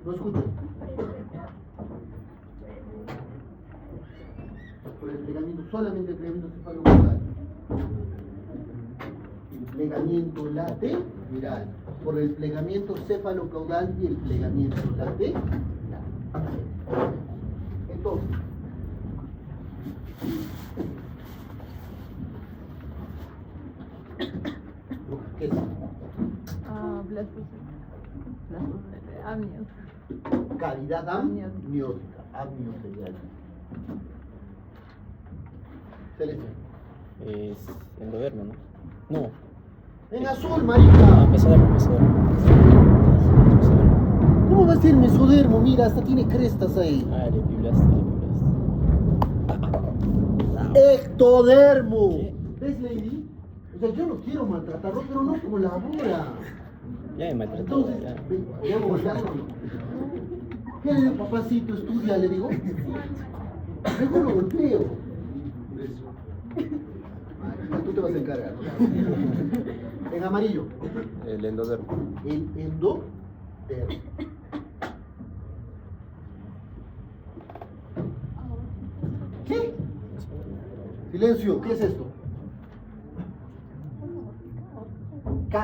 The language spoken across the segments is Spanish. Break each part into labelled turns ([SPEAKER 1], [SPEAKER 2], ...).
[SPEAKER 1] No escucho. Por el plegamiento, solamente el plegamiento cefalocaudal. El plegamiento lateral. Por el plegamiento cefalocaudal y el plegamiento lateral. Entonces, ¿qué es? Cavidad amniótica. Amniótica. Celeste.
[SPEAKER 2] Es endodermo, ¿no? No.
[SPEAKER 1] En azul, marica.
[SPEAKER 2] Mesodermo.
[SPEAKER 1] ¿Cómo va a ser mesodermo? Mira, hasta tiene crestas ahí.
[SPEAKER 2] Ah, el epiblasto.
[SPEAKER 1] Ectodermo.
[SPEAKER 2] ¿Qué?
[SPEAKER 1] ¿Ves, Lady? O sea, yo no quiero maltratarlo, pero no colabora.
[SPEAKER 2] Ya me maltrató.
[SPEAKER 1] Entonces, ya golpearlo. ¿Qué le digo, papacito? Estudia, le digo. Luego lo golpeo. Tú te vas a encargar. En amarillo.
[SPEAKER 2] El endodermo.
[SPEAKER 1] El endodermo. ¿Qué? Silencio, ¿qué es esto?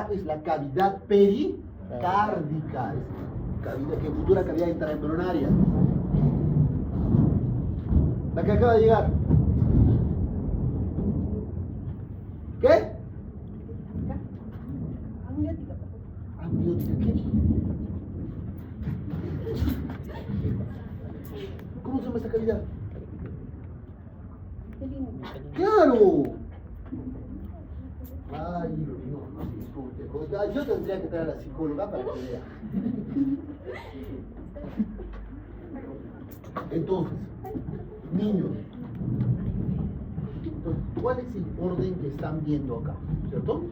[SPEAKER 1] Es la cavidad pericárdica, que futura cavidad intraembrionaria. La que acaba de llegar. ¿Qué? Amniótica. ¿Amniótica qué? ¿Cómo se llama esta cavidad? ¡Claro! Ay, no, disculpe. Yo tendría que traer a la psicóloga para que vea. Entonces, niños, ¿cuál es el orden que están viendo acá? ¿Cierto?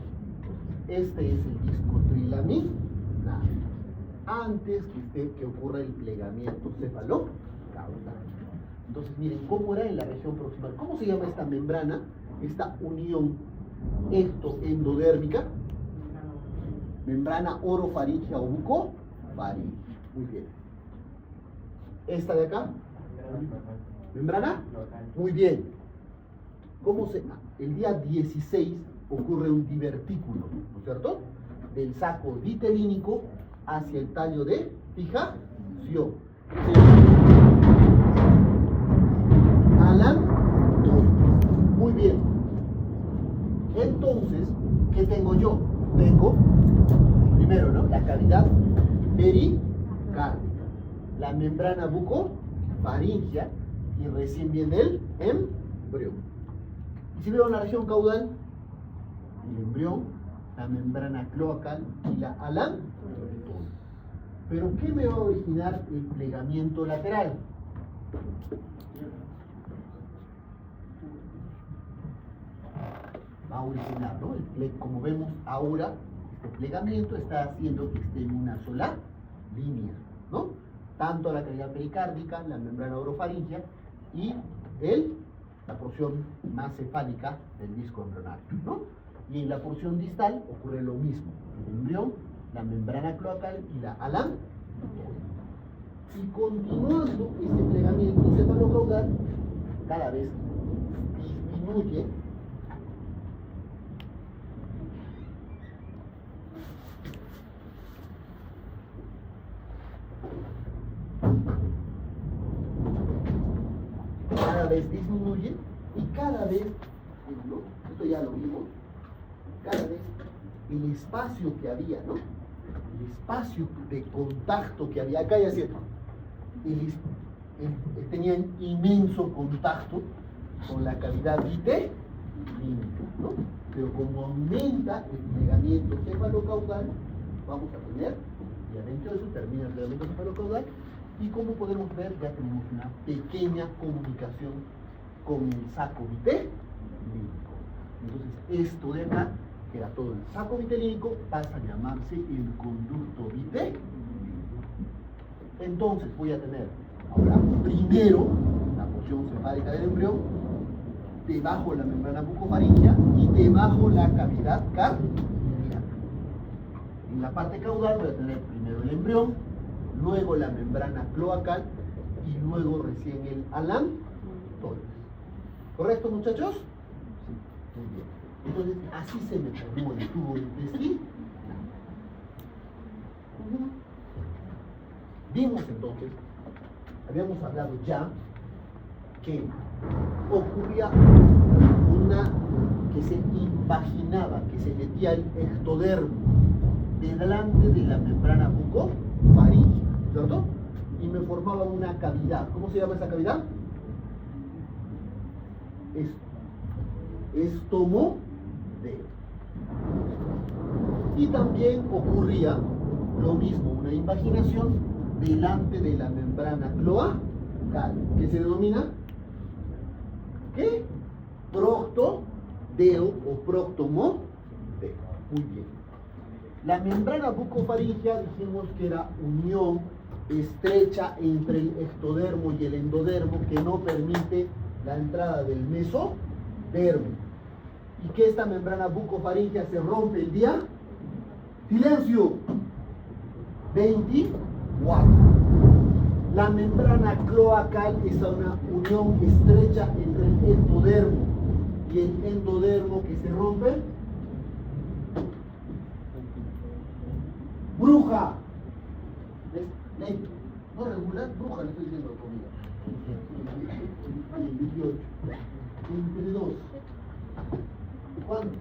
[SPEAKER 1] Este es el disco trilaminal. Antes que ocurra el plegamiento cefalocaudal. Entonces, miren cómo era en la región proximal. ¿Cómo se llama esta membrana? Esta unión ectoendodérmica. Membrana orofaringea o bucofaringea. Muy bien. Esta de acá. ¿Membrana? Muy bien. El día 16 ocurre un divertículo, ¿no es cierto? Del saco vitelínico hacia el tallo de fijación. Muy bien. Entonces, ¿qué tengo yo? Tengo, primero, ¿no? La cavidad pericárdica, la membrana bucofaringea y recién viene el embrión. Y si veo en la región caudal, el embrión, la membrana cloacal y la alantoide. ¿Pero qué me va a originar el plegamiento lateral? Va a originar, ¿no? Como vemos ahora, este plegamiento está haciendo que esté en una sola línea, ¿no? Tanto la cavidad pericárdica, la membrana orofaringea y la porción más cefálica del disco embrionario, ¿no? Y en la porción distal ocurre lo mismo, el embrión, la membrana cloacal y la alantoide. Y continuando este plegamiento cefalocaudal, cada vez disminuye y cada vez, esto ya lo vimos, cada vez el espacio que había, ¿no? El espacio de contacto que había, acá ya es cierto, tenían inmenso contacto con la cavidad vitelínica, ¿no? Pero como aumenta el plegamiento cefalocaudal, vamos a tener, y adentro de eso termina el plegamiento cefalocaudal, y como podemos ver, ya tenemos una pequeña comunicación con el saco vitelínico. Entonces, esto de acá, que era todo el saco vitelínico, pasa a llamarse el conducto vitelínico. Entonces, voy a tener ahora primero la porción cefálica del embrión, debajo la membrana bucofaringea y debajo la cavidad cardíaca. En la parte caudal voy a tener primero el embrión, luego la membrana cloacal y luego recién el alantoides. ¿Correcto, muchachos? Sí. Muy bien. Entonces, así se me formó el tubo intestinal. Vimos entonces, habíamos hablado ya que ocurría que se imaginaba que se metía el ectodermo delante de la membrana bucofaríngea, ¿cierto? Y me formaba una cavidad. ¿Cómo se llama esa cavidad? Estomodeo. Y también ocurría lo mismo, una invaginación delante de la membrana cloacal, que se denomina ¿qué? Proctodeo o proctomodeo. Muy bien. La membrana bucofaríngea dijimos que era unión estrecha entre el ectodermo y el endodermo que no permite la entrada del mesodermo. Y que esta membrana bucofaríngea se rompe el día. Silencio. 24. La membrana cloacal es una unión estrecha entre el ectodermo y el endodermo que se rompe. Bruja. ¿Ves? No regular, bruja, le estoy diciendo conmigo. 28. 22. ¿Cuándo?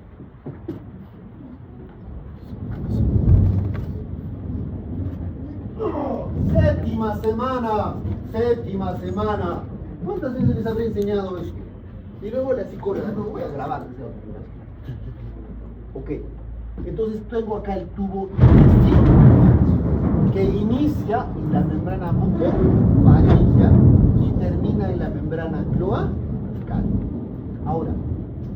[SPEAKER 1] Séptima semana. ¿Cuántas veces les habré enseñado esto? Y luego la psicóloga, no voy a grabar. Ok, entonces tengo acá el tubo que inicia en la membrana bucofaríngea y termina en la membrana cloacal. Ahora,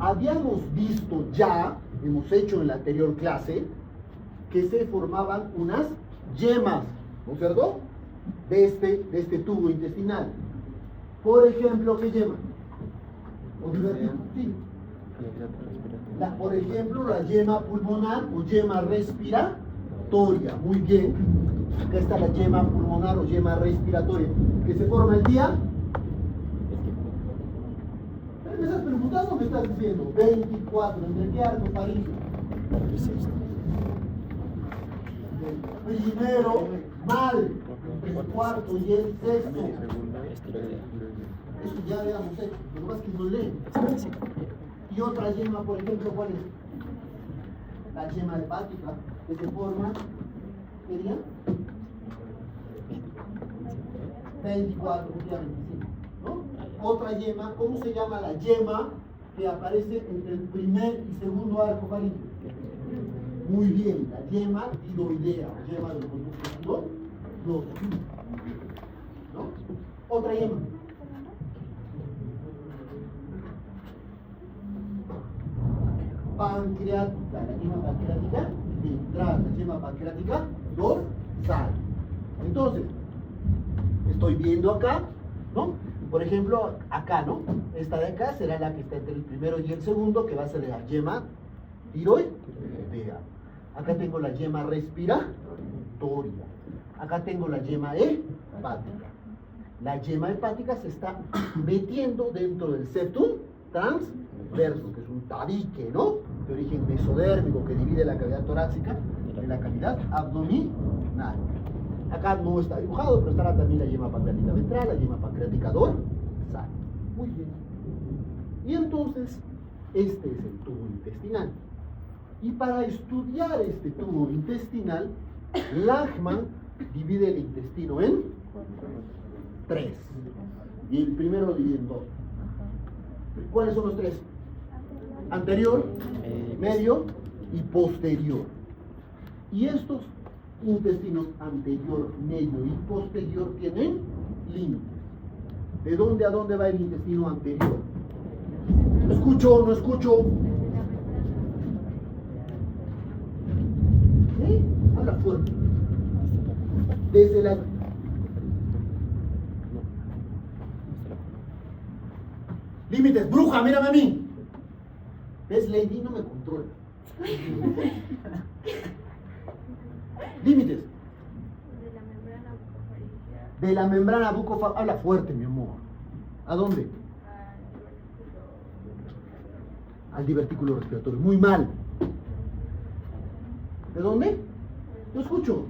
[SPEAKER 1] habíamos visto ya, hemos hecho en la anterior clase, que se formaban unas yemas, ¿no es cierto? De este tubo intestinal. Por ejemplo, ¿qué yema? Sí. Por ejemplo, la yema pulmonar o yema respiratoria. Muy bien. Acá está la yema pulmonar o yema respiratoria. Que se forma el día. ¿Me estás preguntando o me estás diciendo? 24, ¿entre qué arco faríngeo? Primero, mal, el cuarto y el sexto. Eso ya habíamos hecho, lo que pasa es que no leen. Y otra yema, por ejemplo, ¿cuál es? La yema hepática, que se forma, ¿qué día? 24, día 25, ¿no? Otra yema, ¿cómo se llama la yema que aparece entre el primer y segundo arco faríngeo? Muy bien, la yema tiroidea, yema del conducto tiroideo, ¿no? Otra yema. Pancreática, la yema pancreática ventral, la yema pancreática dorsal. Entonces, estoy viendo acá, ¿no? Por ejemplo, acá, ¿no? Esta de acá será la que está entre el primero y el segundo, que va a ser la yema tiroidea. Acá tengo la yema respiratoria. Acá tengo la yema hepática. La yema hepática se está metiendo dentro del septum transverso, que es un tabique, ¿no? De origen mesodérmico que divide la cavidad torácica de la cavidad abdominal. Acá no está dibujado, pero estará también la yema pancreática ventral, la yema pancreática dorsal. Muy bien. Y entonces, este es el tubo intestinal. Y para estudiar este tubo intestinal, Lachmann divide el intestino en 3. Y el primero lo divide en 2. ¿Cuáles son los 3? Anterior, medio y posterior. Y estos intestinos anterior, medio y posterior tienen límites. ¿De dónde a dónde va el intestino anterior? No escucho, no escucho. ¿Sí? Habla fuerte. Desde la... Límites, bruja, mírame a mí. ¿Ves? Lady no me controla. Límites.
[SPEAKER 3] De la membrana
[SPEAKER 1] De la membrana bucofaríngea, habla fuerte, mi amor. ¿A dónde? Al divertículo respiratorio. Muy mal. ¿De dónde? No escucho.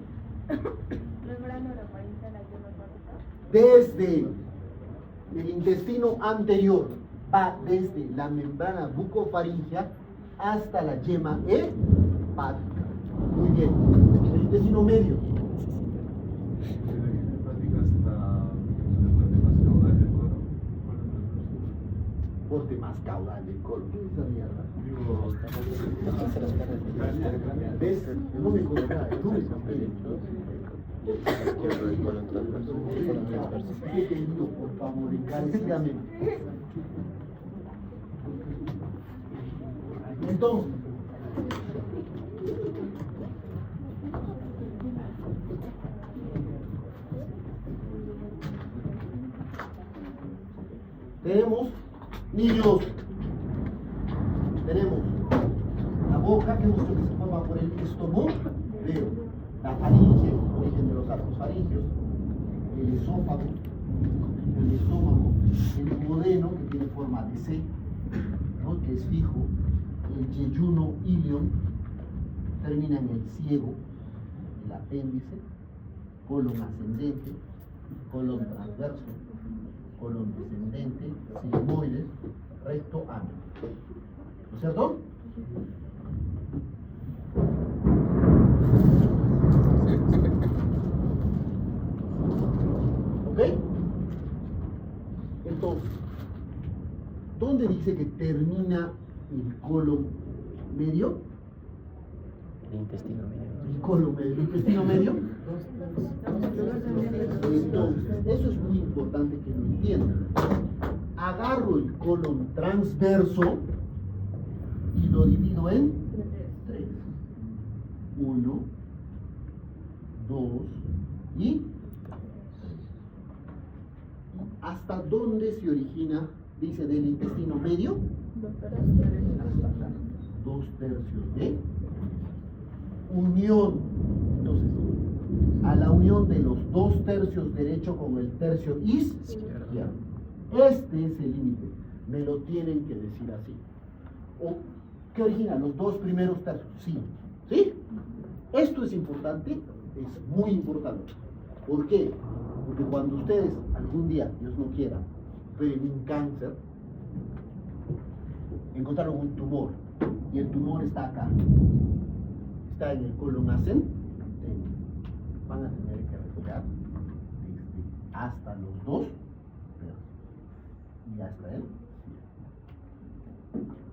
[SPEAKER 1] Desde el intestino anterior, va desde la membrana bucofaríngea hasta la yema hepática. Muy bien. El intestino medio. Corte más caudal del colon. ¿Qué es esa mierda? ¿Ves? No me conozco, no me conozco. Por favor, encarecidamente. Entonces, tenemos, niños, tenemos la boca que hemos dicho que se forma por el estómago, la faringe, origen de los arcos faringeos, el esófago, el estómago, el duodeno que tiene forma de C, ¿no? Que es fijo, el yeyuno ilion, termina en el ciego, el apéndice, colon ascendente, colon transverso, colon descendente, sigmoides, recto, ano. ¿No es cierto? ¿Ok? Entonces, ¿dónde dice que termina el colon medio?
[SPEAKER 2] El intestino medio.
[SPEAKER 1] El colon medio, el intestino medio. Entonces, eso es muy importante que lo entiendan. Agarro el colon transverso y lo divido en 3. 1, 2 y 3. ¿Hasta dónde se origina? Dice del intestino medio. Hasta 2/3 de unión. Entonces, a la unión de los 2/3 derecho con el tercio izquierdo. Este es el límite. Me lo tienen que decir así. ¿Qué origina? Los 2 primeros tercios. Sí. ¿Sí? Esto es importante, es muy importante. ¿Por qué? Porque cuando ustedes algún día, Dios no quiera, ven un cáncer, encontraron un tumor y el tumor está acá, está en el colon ascendente, van a tener que retirar hasta los 2 y hasta él.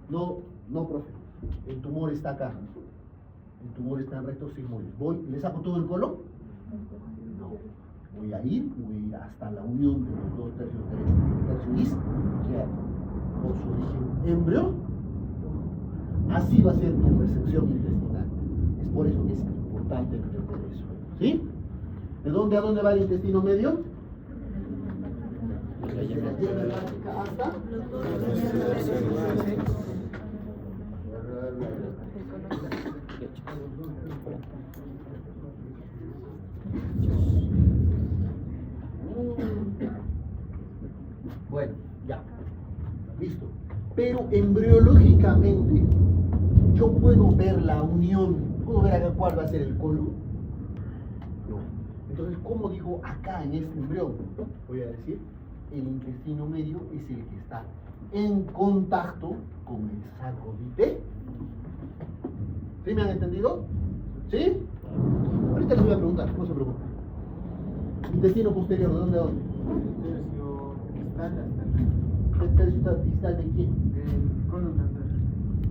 [SPEAKER 1] No, profe, el tumor está acá, el tumor está en recto sigmoides. ¿Le saco todo el colon? No. Voy a ir hasta la unión de los 2/3 derecho con el tercio izquierdo, por su origen embrión. Así va a ser mi resección intestinal. Es por eso que es importante entender eso. ¿Sí? ¿De dónde a dónde va el intestino medio? Desde la yema hepática hasta bueno, ya, listo. Pero embriológicamente yo puedo ver la unión, puedo ver acá cuál va a ser el colon. No. Entonces, ¿cómo digo acá en este embrión? Voy a decir, el intestino medio es el que está en contacto con el saco de. ¿Sí me han entendido? ¿Sí? Ahorita les voy a preguntar, no se preocupen. Intestino posterior, ¿de dónde a dónde?
[SPEAKER 3] Tercio distal hasta
[SPEAKER 1] ¿El tercio distal de quién?
[SPEAKER 3] el colon transverso.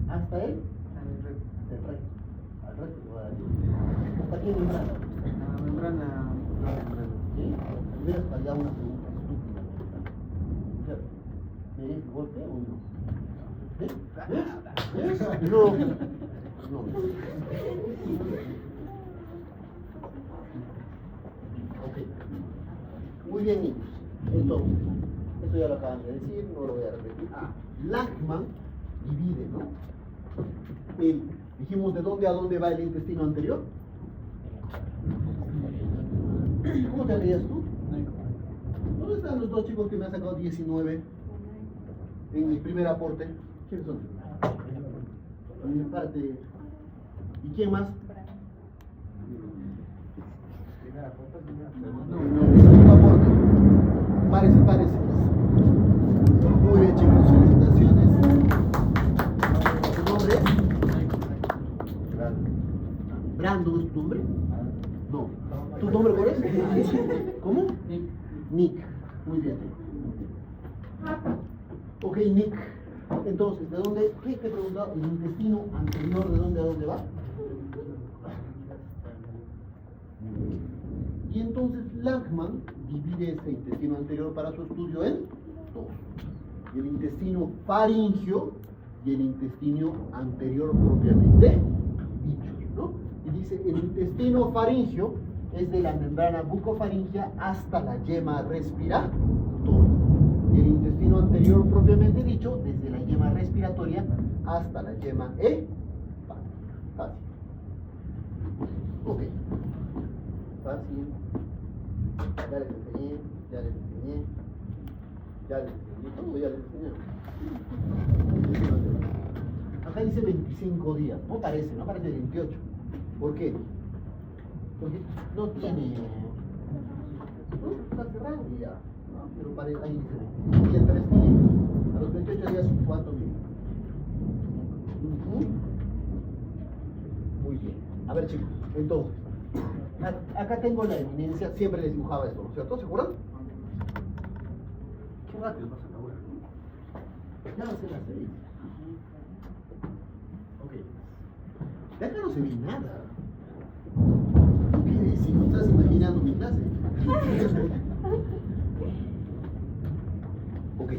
[SPEAKER 1] ¿Hasta él?
[SPEAKER 3] Al recto.
[SPEAKER 1] Del recto. Al recto le voy a dar. ¿Hasta qué membrana?
[SPEAKER 3] La membrana. La membrana.
[SPEAKER 1] ¿Sí? Primero hasta allá una pregunta estúpida. ¿Querés que golpee o no? ¿Ves? ¿Ves? No. No. Ok. Muy bien, niños. Entonces, esto ya lo acaban de decir, no lo voy a repetir. Lachmann divide, ¿no? Dijimos de dónde a dónde va el intestino anterior. ¿Cómo te leías tú? ¿Dónde están los dos chicos que me han sacado 19 en mi primer aporte? ¿Quiénes son? Párate. ¿Y quién más? No, mi segundo aporte. Párese. Muy bien, chicos, felicitaciones. ¿Tu nombre es? ¿Brandon es tu nombre? No. ¿Tu nombre cuál es? ¿Cómo? Nick. Muy bien. Ok, Nick. Entonces, ¿de dónde? ¿Qué te he preguntado? ¿El intestino anterior de dónde a dónde va? Y entonces Langman divide este intestino anterior para su estudio en dos. El intestino faringio y el intestino anterior propiamente dicho, ¿no? Y dice, el intestino faringio es de la membrana bucofaringea hasta la yema respiratoria. Y el intestino anterior propiamente dicho, desde la yema respiratoria hasta la yema hepática. Fácil. Ok. Fácil. Ya les enseñé. Todo ya les enseñé. Acá dice 25 días. No parece 28. ¿Por qué? Porque no tiene. No, está cerrado ya. ¿No? Pero parece, ahí dice 25 días, 3 milímetros. A los 28 días, ¿cuánto milímetros? Muy bien. A ver, chicos, entonces. Acá tengo la eminencia, siempre les dibujaba esto, ¿no es cierto? ¿Se acuerdan? Qué rápido pasa la hora, ¿no? Ya va a ser las 6. Ok. De acá no se ve nada. ¿Qué? Si no estás imaginando mi clase. Ok.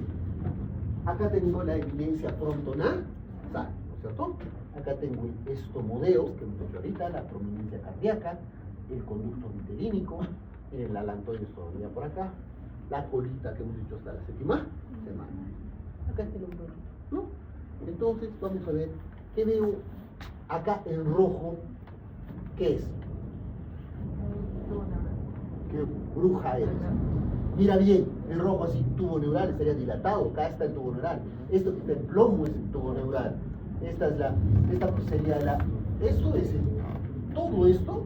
[SPEAKER 1] Acá tengo la eminencia frontonasal, ¿no es cierto? Acá tengo el estomodeo, que hemos hecho ahorita, la prominencia cardíaca, el conducto vitelínico, el alantoides todavía por acá, la colita que hemos hecho hasta la 7ª semana. Acá está el hombro, ¿no? Entonces, vamos a ver, ¿qué veo acá en rojo? ¿Qué es? ¿Qué bruja eres? Mira bien, en rojo así, tubo neural estaría dilatado, acá está el tubo neural. Esto que está en plomo es el tubo neural. Esta pues sería la, todo esto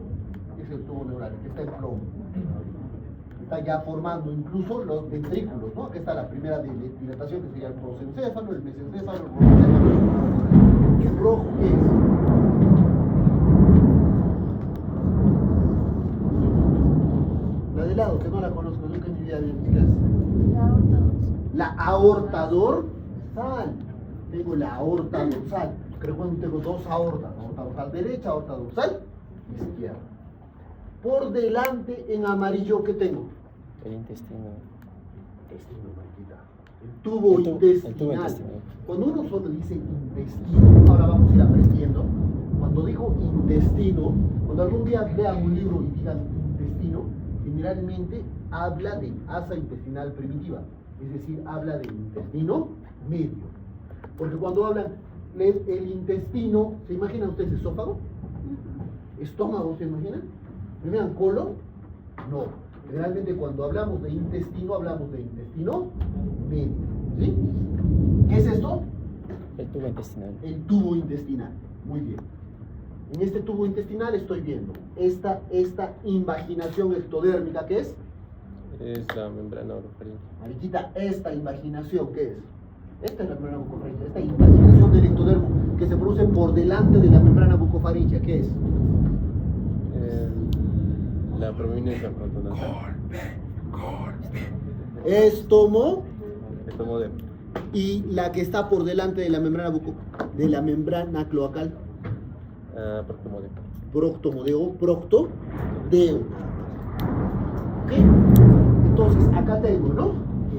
[SPEAKER 1] es el tubo neural, que está en plomo. Está ya formando incluso los ventrículos, ¿no? Aquí está la primera dilatación, que sería el prosencéfalo, el mesencéfalo, el rosencéfalo. ¿Y el rojo qué es? La de lado, que no la conozco, nunca en mi vida vi en mis clases. La aorta dorsal. Tengo la aorta dorsal. Recuerden, tengo dos aortas, aorta dorsal derecha, aorta dorsal izquierda. Por delante en amarillo, ¿qué tengo?
[SPEAKER 2] El intestino.
[SPEAKER 1] Mariquita. El tubo intestinal.
[SPEAKER 2] El tubo intestinal.
[SPEAKER 1] Cuando uno solo dice intestino, ahora vamos a ir aprendiendo. Cuando digo intestino, cuando algún día lean un libro y digan intestino, generalmente habla de asa intestinal primitiva, es decir, habla del intestino medio. Porque cuando hablan el intestino, ¿se imaginan ustedes esófago? ¿Estómago se imaginan? ¿Imaginan colon? No. Generalmente cuando hablamos de intestino, hablamos de intestino medio. ¿Sí? ¿Qué es esto?
[SPEAKER 2] El tubo intestinal.
[SPEAKER 1] El tubo intestinal. Muy bien. En este tubo intestinal estoy viendo esta invaginación ectodérmica, ¿qué es?
[SPEAKER 2] Es la membrana orofaringea.
[SPEAKER 1] Mariquita, esta invaginación, ¿qué es? Esta es la membrana bucofaringea, esta invaginación del ectodermo que se produce por delante de la membrana bucofaringea, ¿qué es?
[SPEAKER 2] La prominencia frontonasal.
[SPEAKER 1] Estomodeo.
[SPEAKER 2] Y
[SPEAKER 1] Y la que está por delante de la membrana de la membrana cloacal.
[SPEAKER 2] proctomodeo.
[SPEAKER 1] Proctomodeo. ¿Ok? Entonces, acá tengo, ¿no?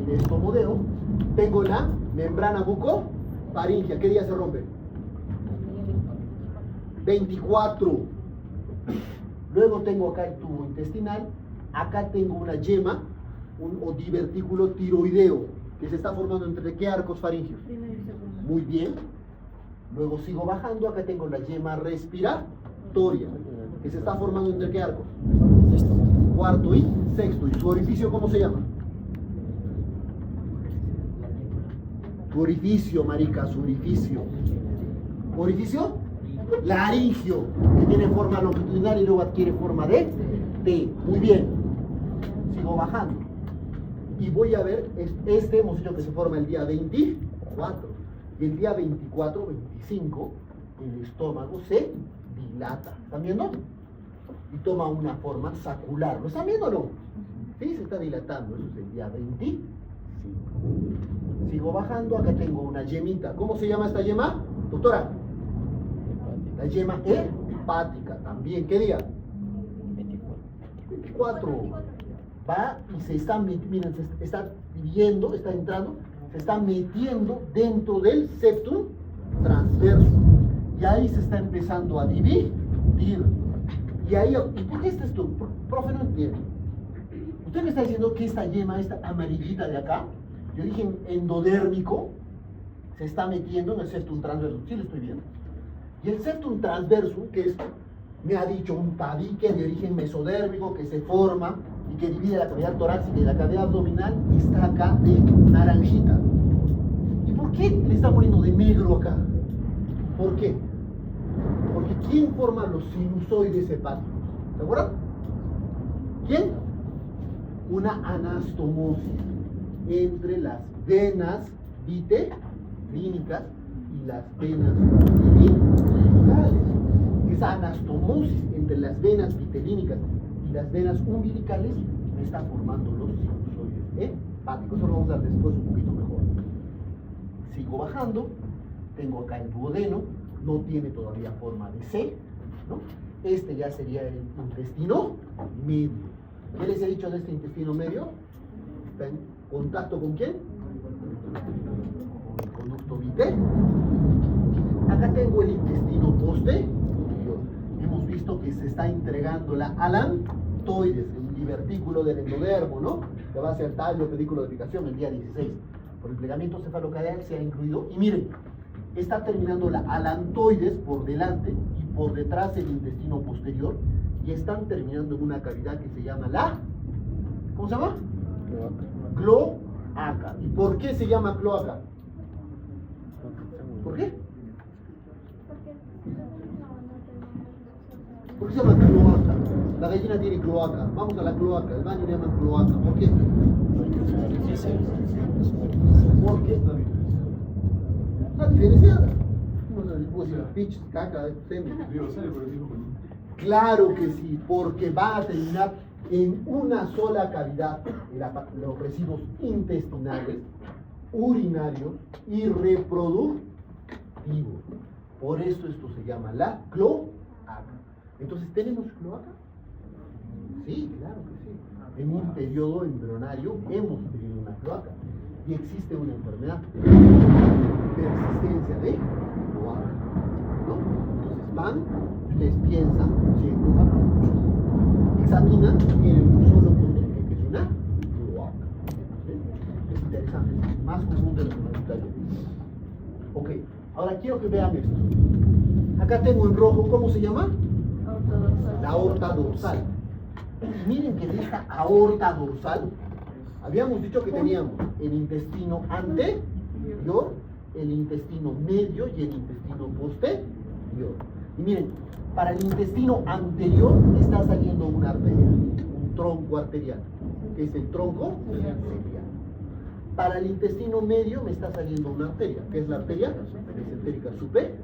[SPEAKER 1] El estomodeo. Tengo la membrana bucofaringea. ¿Qué día se rompe? 24. Luego tengo acá el tubo intestinal. Acá tengo una yema, o divertículo tiroideo, que se está formando entre qué arcos faringios. Muy bien. Luego sigo bajando. Acá tengo la yema respiratoria, que se está formando entre qué arcos. Cuarto y sexto. ¿Y su orificio cómo se llama? Tu orificio, marica, su orificio. ¿Orificio? Laringio, que tiene forma longitudinal y luego adquiere forma de T. Muy bien. Sigo bajando. Y voy a ver, este hemos dicho que se forma el día 24. Y el día 24, 25, el estómago se dilata. ¿Están viendo? Y toma una forma sacular. ¿Lo están viendo o no? Sí, se está dilatando. Eso es el día 25. Sigo bajando. Acá tengo una yemita. ¿Cómo se llama esta yema? Doctora. La yema hepática. También. ¿Qué día? 24. Va y se está, miren, se está viendo, está entrando, se está metiendo dentro del septum transverso. Y ahí se está empezando a dividir. Y ahí, ¿y por qué este esto? Profe, no entiendo. Usted me está diciendo que esta yema, esta amarillita de acá, de origen endodérmico, se está metiendo en el septum transverso. Sí lo estoy viendo. Y el septum transverso, que es, me ha dicho, un tabique de origen mesodérmico que se forma y que divide la cavidad torácica y la cavidad abdominal, está acá de naranjita. ¿Y por qué le está poniendo de negro acá? ¿Por qué? Porque ¿quién forma los sinusoides hepáticos? ¿Se acuerdan? ¿Quién? Una anastomosis entre las venas vitelínicas y las venas umbilicales. Esa anastomosis entre las venas vitelínicas y las venas umbilicales me está formando los sinusoides hepáticos. Eso lo vamos a ver después un poquito mejor. Sigo bajando, tengo acá el duodeno, no tiene todavía forma de C, ¿no? Este ya sería el intestino medio. ¿Qué les he dicho de este intestino medio? ¿Está en contacto con quién? Con el conducto vitel. Acá tengo el intestino posterior. Hemos visto que se está entregando la alantoides, el divertículo del endodermo, ¿no? Que va hacia el tallo pedículo de picación el día 16. Por el plegamiento cefalocadeal se ha incluido. Y miren, está terminando la alantoides por delante y por detrás el intestino posterior. Y están terminando en una cavidad que se llama la... ¿Cómo se llama? Cloaca. ¿Y por qué se llama cloaca? ¿Por qué? ¿Por qué se llama cloaca? La gallina tiene cloaca. Vamos a la cloaca. El baño le llaman cloaca. ¿Por qué? ¿Por qué? Está diferenciada. Puedo decir pitch, caca, semen. Claro que sí, porque va a terminar en una sola cavidad los residuos intestinales, urinarios y reproductivos. Por eso esto se llama la cloaca. Entonces, ¿tenemos cloaca? Sí, claro que sí. En un periodo embrionario hemos tenido una cloaca. Y existe una enfermedad, persistencia de cloaca, ¿no? Entonces van, ustedes piensan, examinan, tienen un solo punto que es una cloaca. ¿Sí? Es interesante, es más común de lo que me gustaría. Ok, ahora quiero que vean esto. Acá tengo en rojo, ¿cómo se llama? La aorta dorsal. Y miren que de esta aorta dorsal habíamos dicho que teníamos el intestino anterior, el intestino medio y el intestino posterior. Y miren, para el intestino anterior está saliendo una arteria, un tronco arterial, que es el tronco arterial. Para el intestino medio me está saliendo una arteria, que es la arteria mesentérica superior.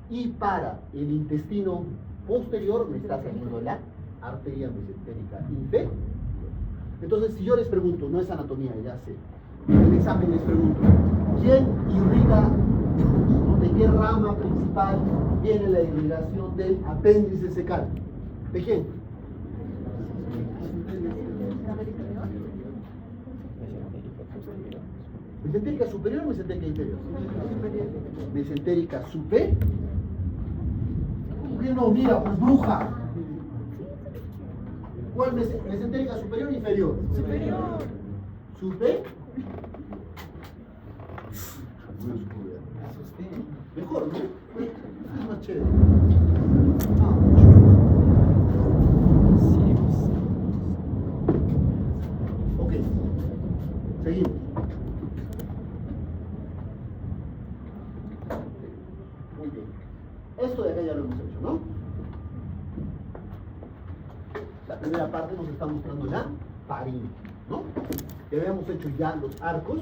[SPEAKER 1] Y para el intestino posterior me está saliendo la arteria mesentérica inferior. Entonces, si yo les pregunto, no es anatomía, ya sé, en el examen les pregunto, ¿quién irriga, ¿no? ¿De qué rama principal viene la irrigación del apéndice secal? ¿De quién? ¿Mesentérica superior o mesentérica inferior? Mesentérica superior. ¿Por qué no? Mira, pues bruja. ¿Cuál mesentérica superior o inferior? Superior. ¿Superior? Mejor, ¿no? Es más chévere. Ok. Seguimos. acá ya lo hemos hecho, ¿no? La primera parte nos está mostrando la faringe, ¿no? Que habíamos hecho ya los arcos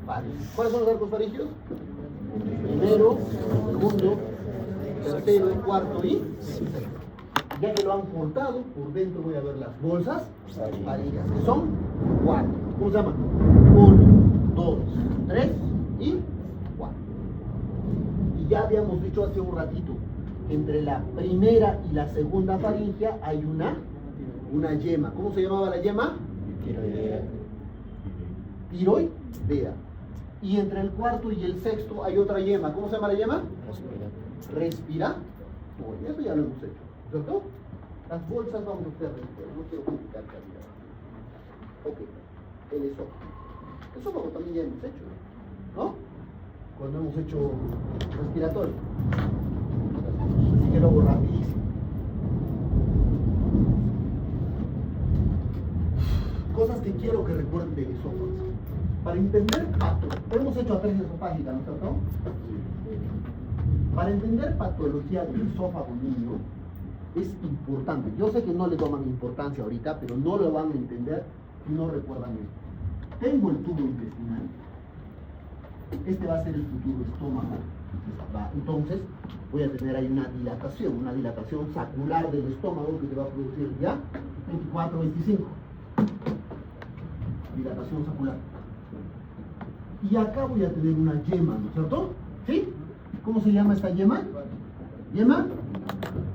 [SPEAKER 1] faringios. ¿Cuáles son los arcos faringios? Primero, segundo, tercero, cuarto y ya que lo han cortado, por dentro voy a ver las bolsas faringias, que son 4. ¿Cómo se llaman? 1, 2, 3 y 4. Y ya habíamos dicho hace un ratito que entre la primera y la segunda faringia hay una yema. ¿Cómo se llamaba la yema? Tiroidea. Y entre el cuarto y el sexto hay otra yema. ¿Cómo se llama la yema? Respiratoria. Eso ya lo hemos hecho, ¿cierto? Las bolsas vamos a hacer no quiero complicar la vida. Ok, el esófago. El esófago también ya hemos hecho, ¿no? Cuando hemos hecho respiratorio. Así que lo hago rapidísimo. Cosas que quiero que recuerden del esófago. Para entender hemos hecho atresia esofágica, ¿no es cierto? Para entender patología del esófago niño es importante. Yo sé que no le toman importancia ahorita, pero no lo van a entender si no recuerdan esto. Tengo el tubo intestinal. Este va a ser el futuro estómago. Entonces voy a tener ahí una dilatación sacular del estómago que se va a producir ya 24-25. Dilatación sacular. Y acá voy a tener una yema, ¿no es cierto? ¿Sí? ¿Cómo se llama esta yema? ¿Yema?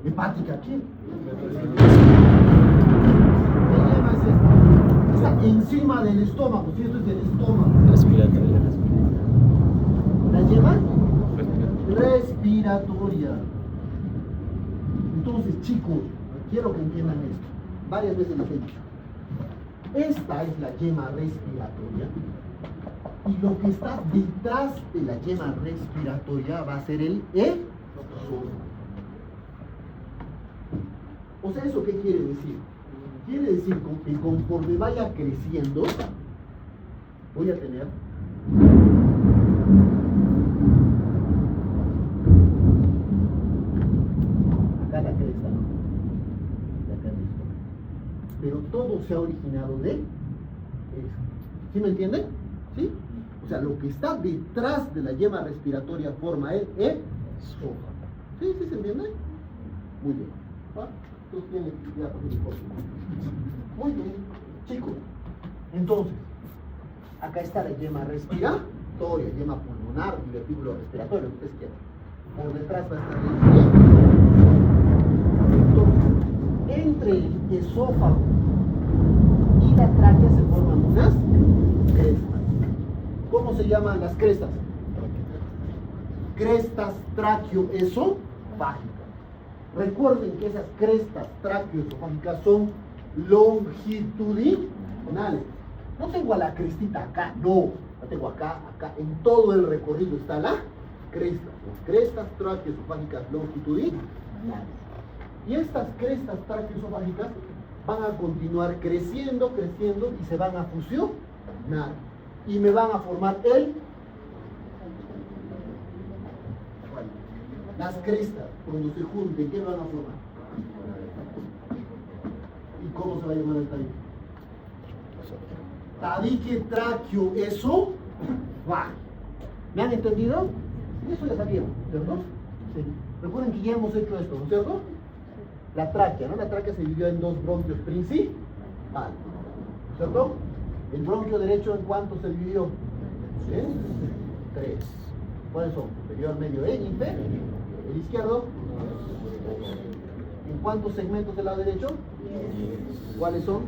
[SPEAKER 1] Hepática. ¿Qué? ¿Qué yema es esta? Está encima del estómago, si esto es del estómago.
[SPEAKER 2] Respiratoria.
[SPEAKER 1] ¿La yema? Respiratoria. Entonces, chicos, quiero que entiendan esto. Varias veces les he dicho. Esta es la yema respiratoria. Y lo que está detrás de la yema respiratoria va a ser el esófago. O sea, ¿eso qué quiere decir? Quiere decir que conforme vaya creciendo, voy a tener acá la cresta, ¿no? Y acá el estómago. Pero todo se ha originado de eso. ¿Sí me entienden? ¿Sí? O sea, lo que está detrás de la yema respiratoria forma el esófago. ¿Sí? ¿Sí se entiende? Muy bien. ¿Va? Entonces tienen que ya pasar el corte. Muy bien. Chicos, entonces, acá está la yema respiratoria, yema pulmonar, divertículo respiratorio, lo que ustedes quieran. Por detrás va a estar el entonces, entre el esófago y la tráquea se forman unas crestas. ¿Cómo se llaman las crestas? Crestas tráqueo-esofágicas. Recuerden que esas crestas tráqueo-esofágicas son longitudinales. No tengo a la crestita acá, no. La tengo acá, acá. En todo el recorrido está la cresta. Las crestas tráqueo-esofágicas longitudinales. Y estas crestas tráqueo-esofágicas van a continuar creciendo, creciendo y se van a fusionar. Y me van a formar las crestas, cuando se junten, ¿qué van a formar? ¿Y cómo se va a llamar el tabique? Tabique tráqueo-esofágico. ¿Me han entendido? Eso ya sabíamos, ¿cierto? Sí. Recuerden que ya hemos hecho esto, ¿no es cierto? La tráquea, ¿no? La tráquea se dividió en dos bronquios principales, ¿cierto? El bronquio derecho, ¿en cuánto se dividió? ¿En? 3. ¿Cuáles son? Superior, medio e inferior. El izquierdo. ¿En cuántos segmentos del lado derecho? ¿Cuáles son?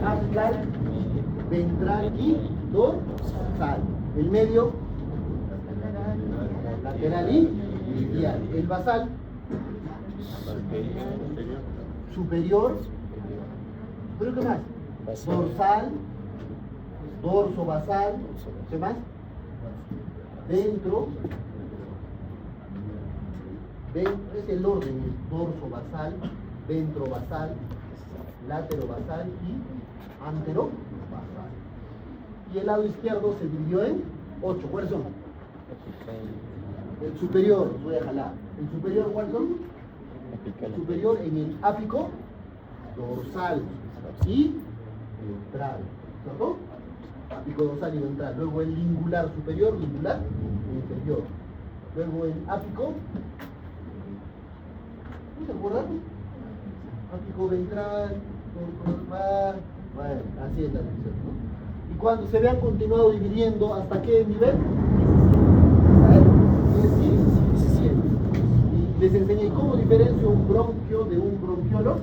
[SPEAKER 1] Apical, ventral y dorsal. El medio, lateral y medial. El basal, superior. ¿Pero qué más? Dorsal, dorso basal, ¿qué más? Dentro, es el orden, es dorso basal, ventro basal, látero basal y antero basal. Y el lado izquierdo se dividió en 8. ¿Cuáles son? El superior, los voy a jalar. ¿El superior cuál son? El superior en el ápico dorsal y ventral, ¿cierto? Ápico dorsal y ventral. Luego el lingular superior, lingular inferior. Luego el ápico, ¿no se acuerdan? Ápico ventral, dorsal, bueno, así es la división, ¿no? Y cuando se vean continuado dividiendo, ¿hasta qué nivel? 17. Y les enseñé cómo diferencio un bronquio de un bronquiolo.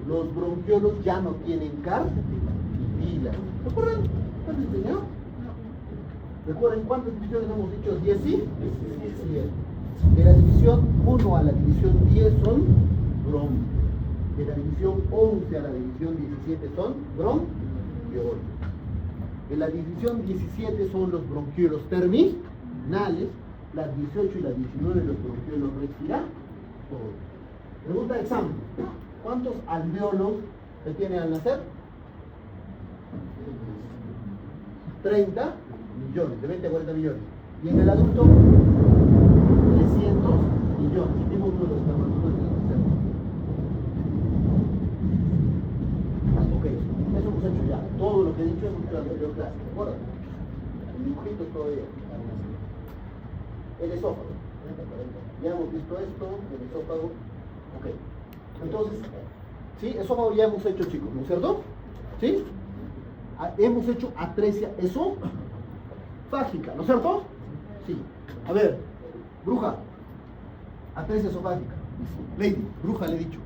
[SPEAKER 1] Los bronquiolos ya no tienen cartílago. ¿Se acuerdan? ¿Te has enseñado? ¿Recuerden cuántas divisiones hemos dicho? 10 y 17. De la división 1 a la división 10 son bronquios. De la división 11 a la división 17 son bronquiolos. De la división 17 son los bronquiolos terminales. La 18 y la 19 los bronquiolos respiratorios. Pregunta de examen. ¿Cuántos alvéolos se tienen al nacer? 30 millones, de 20 a 40 millones. Y en el adulto, 300 millones. Vimos uno de los espermatozoides en el cerdo. Ok, eso hemos hecho ya. Todo lo que he dicho hemos hecho en la anterior clase. ¿De acuerdo? El dibujito todavía. El esófago. Ya hemos visto esto, el esófago. Ok. Entonces, ¿sí? Esófago ya hemos hecho, chicos, ¿no es cierto? ¿Sí? Hemos hecho atresia esofágica, ¿no es cierto? Sí. A ver, bruja. Atresia esofágica. Lady, bruja, le he dicho.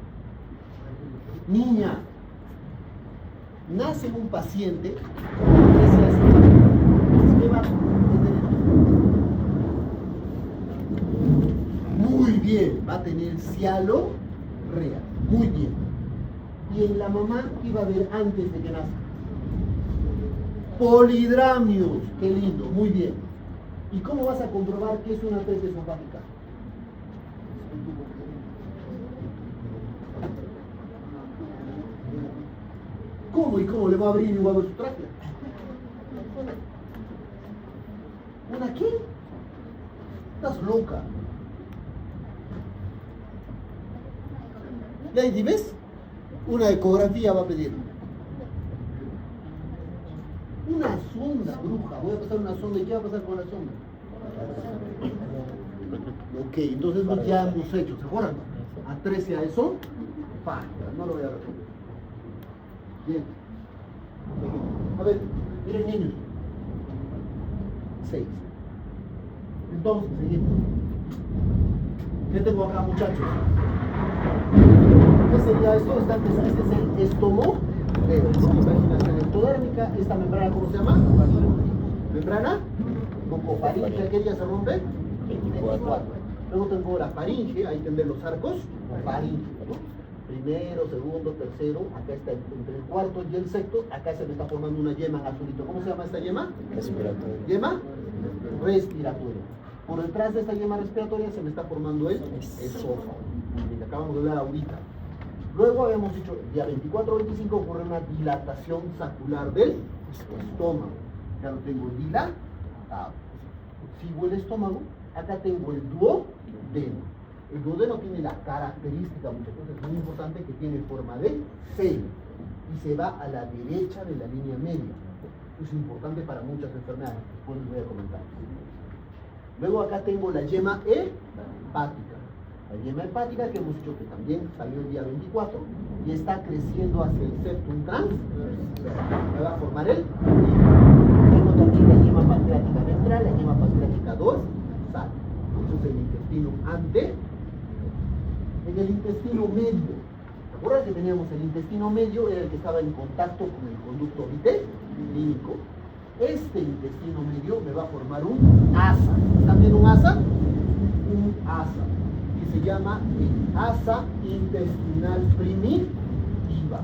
[SPEAKER 1] Niña. Nace un paciente con atresia esofágica. ¿Qué va a tener? Muy bien, va a tener cialo real, muy bien. Y en la mamá, ¿qué iba a haber antes de que nazca? Polidramios, qué lindo, muy bien. ¿Y cómo vas a comprobar que es una atresia esofágica? ¿Cómo y cómo le va a abrir y va a ver su tráquea? ¿Una qué? Estás loca. Lady, ¿ves? Una ecografía va a pedir. Una sonda, bruja. Voy a pasar una sonda. ¿Y qué va a pasar con la sonda? Ok, entonces ya hemos hecho. ¿Se acuerdan? Atresia eso. No lo voy a resolver. Bien. A ver, miren niños. 6. Entonces, seguimos. ¿Qué tengo acá, muchachos? ¿Qué sería esto? Este es el estomo de imaginación ectodérmica. Esta membrana, ¿cómo se llama? Membrana bucofaringe. ¿Qué día se rompe? 24. Luego tengo la faringe, ahí tendré los arcos faringe, ¿no? Primero, segundo, tercero, acá está entre el cuarto y el sexto, acá se me está formando una yema azulito. ¿Cómo se llama esta yema? Respiratoria. Yema respiratoria. Por detrás de esta yema respiratoria se me está formando el esófago, que acabamos de ver ahorita. Luego habíamos dicho, día 24-25 ocurre una dilatación sacular del estómago. Ya lo tengo dilatado. Sigo el estómago, acá tengo el duodeno. El duodeno tiene la característica, muchas veces muy importante, que tiene forma de C y se va a la derecha de la línea media. Es importante para muchas enfermedades, después les voy a comentar. Luego acá tengo la yema hepática. La yema hepática que hemos dicho que también salió el día 24 y está creciendo hacia el septum transversal. Me va a formar el hígado. Tengo también la yema pancreática ventral, la yema pancreática dorsal. Entonces el intestino ante. En el intestino medio, ¿te acuerdas que teníamos el intestino medio? Era el que estaba en contacto con el conducto vitínico. Este intestino medio me va a formar un asa. ¿También un asa? Un asa. Que se llama el asa intestinal primitiva.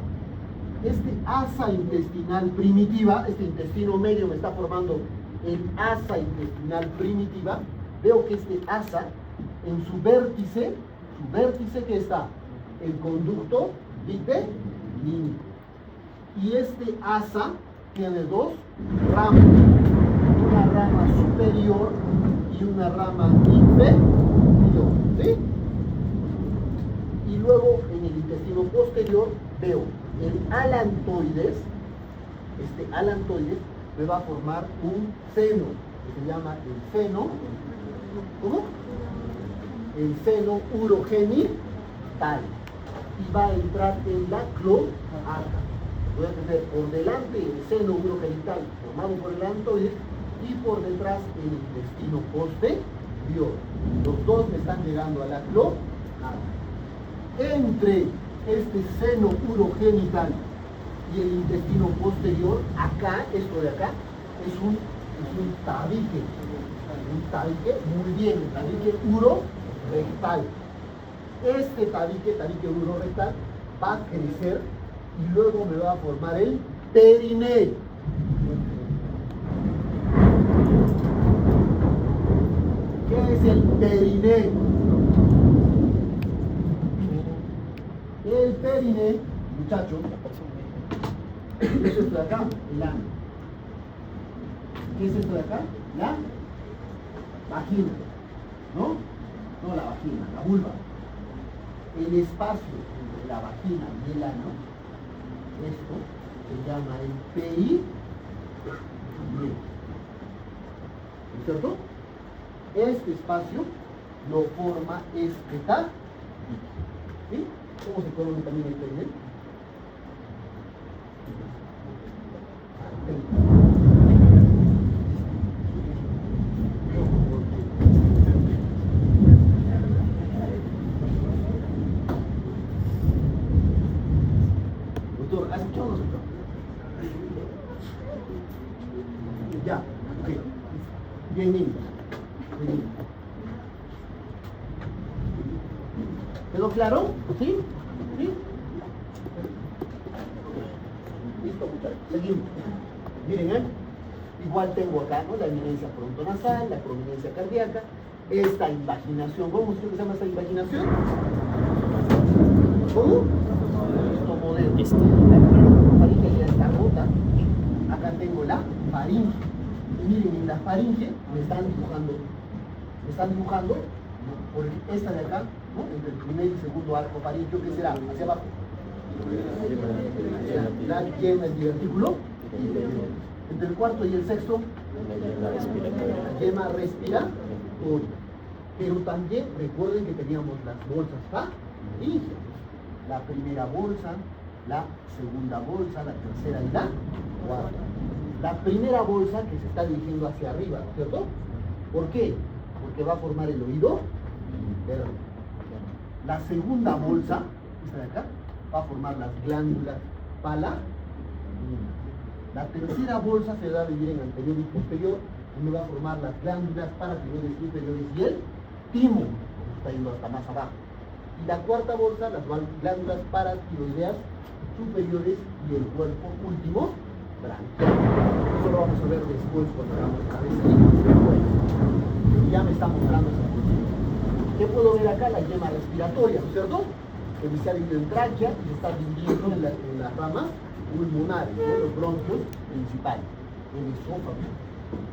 [SPEAKER 1] Este asa intestinal primitiva, este intestino medio me está formando el asa intestinal primitiva. Veo que este asa, en su vértice que está el conducto vitínico. Y este asa tiene dos ramas. una rama superior y una rama inferior, ¿sí? Y luego en el intestino posterior veo el alantoides. Este alantoides me va a formar un seno, que se llama el seno, ¿cómo? El seno urogenital. Y va a entrar en la cloaca. Voy a tener por delante el seno urogenital formado por el alantoides y por detrás el intestino posterior. Los dos me están llegando a la cloaca. Entre este seno urogenital y el intestino posterior, acá, esto de acá, es un tabique. Un tabique, muy bien, el tabique urorectal. Este tabique urorectal, va a crecer y luego me va a formar el perineo. ¿Qué es el perineo? El perineo, muchachos, ¿qué es esto de acá? El ano. ¿Qué es esto de acá? La vagina, ¿no? No la vagina, la vulva. El espacio entre la vagina y el ano, esto se llama el perineo. ¿No es cierto? Este espacio lo forma este tabique. ¿Sí? ¿Cómo se conoce también el perineo? Doctor, ¿has escuchado o no has escuchado? Ya, ok. Bien, niños. Bien, niños. ¿Quedó claro? ¿Sí? ¿Sí? Listo, muchachos. Seguimos. Miren, igual tengo acá, ¿no? La eminencia frontonasal, la prominencia cardíaca, esta invaginación. ¿Cómo se llama esta invaginación? ¿Cómo? Estomodeo. La faringe ya está rota. Acá tengo la faringe. Y miren, en la faringe me están dibujando, ¿no? Por esta de acá, ¿no? Entre el primer y segundo arco faríngeo, ¿qué será? Hacia abajo. La yema, el divertículo. Entre el cuarto y el sexto, la yema respiratoria. Pero también recuerden que teníamos las bolsas faríngeas. La primera bolsa, la segunda bolsa, la tercera y la cuarta. La primera bolsa que se está dirigiendo hacia arriba, ¿cierto? ¿Por qué? Porque va a formar el oído interno. La segunda bolsa, esta de acá, va a formar las glándulas palatinas. La tercera bolsa se va a dividir en anterior y posterior, donde va a formar las glándulas paratiroides superiores y el timo, que está yendo hasta más abajo. Y la cuarta bolsa, las glándulas paratiroideas superiores y el cuerpo último branquial. Eso lo vamos a ver después cuando hagamos cabeza y ya me está mostrando esa función. ¿Qué puedo ver acá? La yema respiratoria, ¿no es cierto? Que se ha dividido en tráquea y se está dividiendo en las ramas pulmonares, ¿no? Los bronquios principales, el esófago.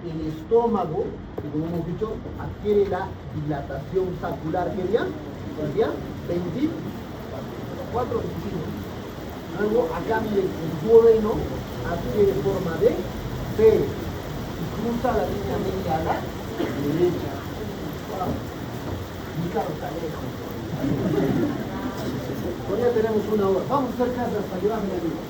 [SPEAKER 1] El estómago, que como hemos dicho, adquiere la dilatación saccular que día, el día 24, 25. Luego acá miren, el duodeno adquiere forma de C y cruza la línea media a la derecha. Wow. Mi carro está lejos. Todavía tenemos una hora. Vamos a hacer casas para llevarme la vida.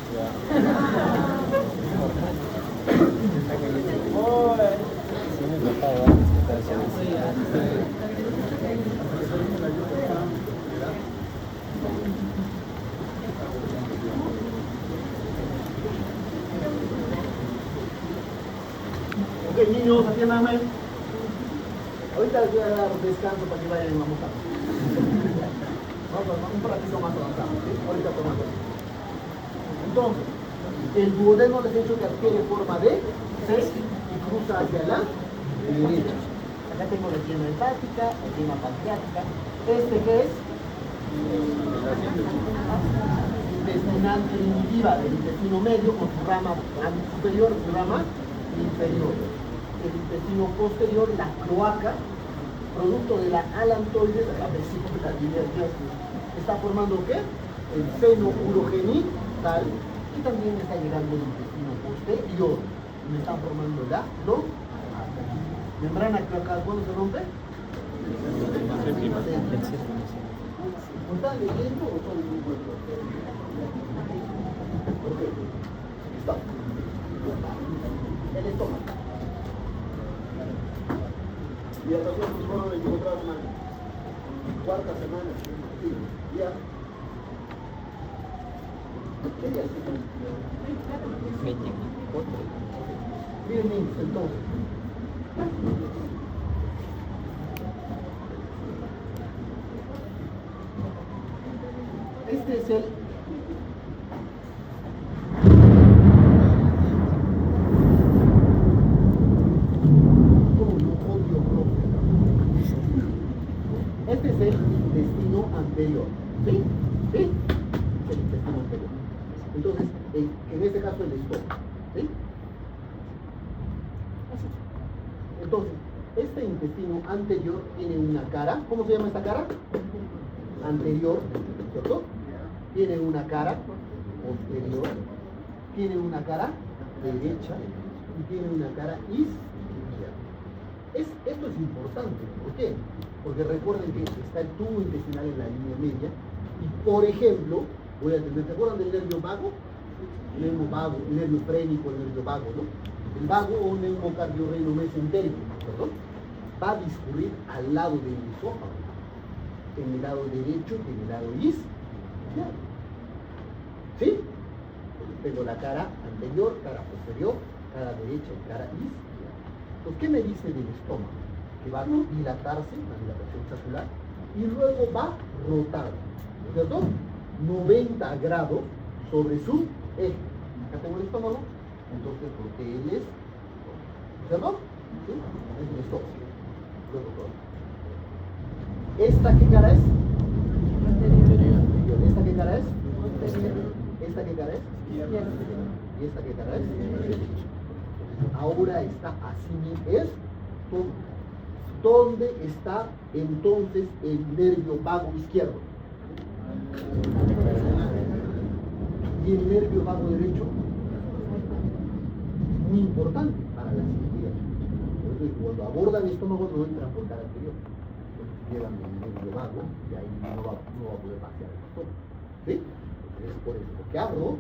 [SPEAKER 1] Ok, niños, atiéndanme. Ahorita les voy a dar descanso para que vayan a almorzar. Vamos a un ratito más avanzado, ¿sí? Ahorita tomando. Entonces, el duodeno les he dicho que adquiere forma de C y cruza hacia la derecha. Acá tengo la yema hepática, la yema pancreática. ¿Este qué es? Intestinal primitiva del intestino medio con su rama superior y su rama inferior. el intestino posterior, la cloaca, producto de la alantoide, de la vesícula biliar, está formando ¿qué? El seno urogenital y también está llegando el intestino posterior. Y me están formando la membrana cloacal. ¿Cuándo se rompe? ¿O está leyendo o son muy buenos? Ok, está. El estómago. Y hasta cuántos fueron en otra semana. Cuarta semana. Sí, ya. ¿Qué día es? 24. Miren, niños, entonces. Este es el Este es el intestino anterior. ¿Sí? ¿Sí? El intestino anterior. Entonces, en este caso el estómago. ¿Sí? Así. Entonces, este intestino anterior tiene una cara. ¿Cómo se llama esta cara? Anterior, ¿cierto? Tiene una cara posterior. Tiene una cara derecha y tiene una cara izquierda. Esto es importante. ¿Por qué? Porque recuerden que está el tubo intestinal en la línea media y, por ejemplo, voy a tener, ¿se acuerdan del nervio vago? El nervio frénico, el nervio vago, ¿no? El vago o neumocardiorreno mesentérico, perdón, va a discurrir al lado del esófago, en el lado derecho y en el lado izquierdo. ¿Sí? Entonces tengo la cara anterior, cara posterior, cara derecha y cara izquierda. Entonces, ¿qué me dice del estómago? Que va a dilatarse, la dilatación saccular, y luego va a rotar, ¿cierto? 90 grados sobre su eje. Acá tengo el estómago, entonces roté el estómago, ¿cierto? ¿Sí? Es el estómago. Luego roto. ¿Esta qué cara es? Anterior. ¿Esta qué cara es? ¿Esta qué cara es? ¿Y esta qué cara es? Ahora está así, es todo. ¿Dónde está entonces el nervio vago izquierdo? ¿Y el nervio vago derecho? Muy importante para la cirugía. Por eso cuando abordan el estómago no entran por cara anterior. Porque llevan el nervio vago y ahí no va a poder vaciar el estómago. ¿Sí? Es por eso. Porque abro,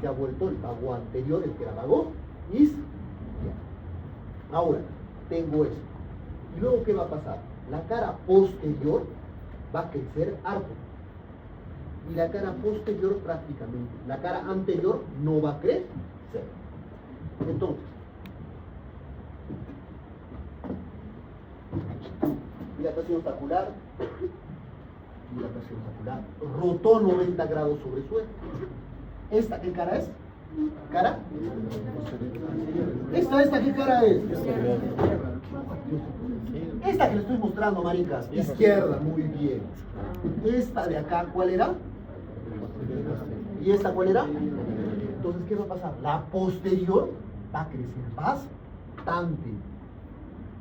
[SPEAKER 1] se ha vuelto el vago anterior, el que era vago izquierdo. Ahora, tengo esto. ¿Y luego qué va a pasar? La cara posterior va a crecer harto. Y la cara posterior prácticamente. La cara anterior no va a crecer. Entonces, dilatación saccular. Dilatación saccular. Rotó 90 grados sobre su eje. ¿Esta qué cara es? ¿Cara? ¿Esta qué cara es? Esta que le estoy mostrando, maricas, izquierda, muy bien. Esta de acá, ¿cuál era? ¿Y esta cuál era? Entonces, ¿qué va a pasar? La posterior va a crecer bastante.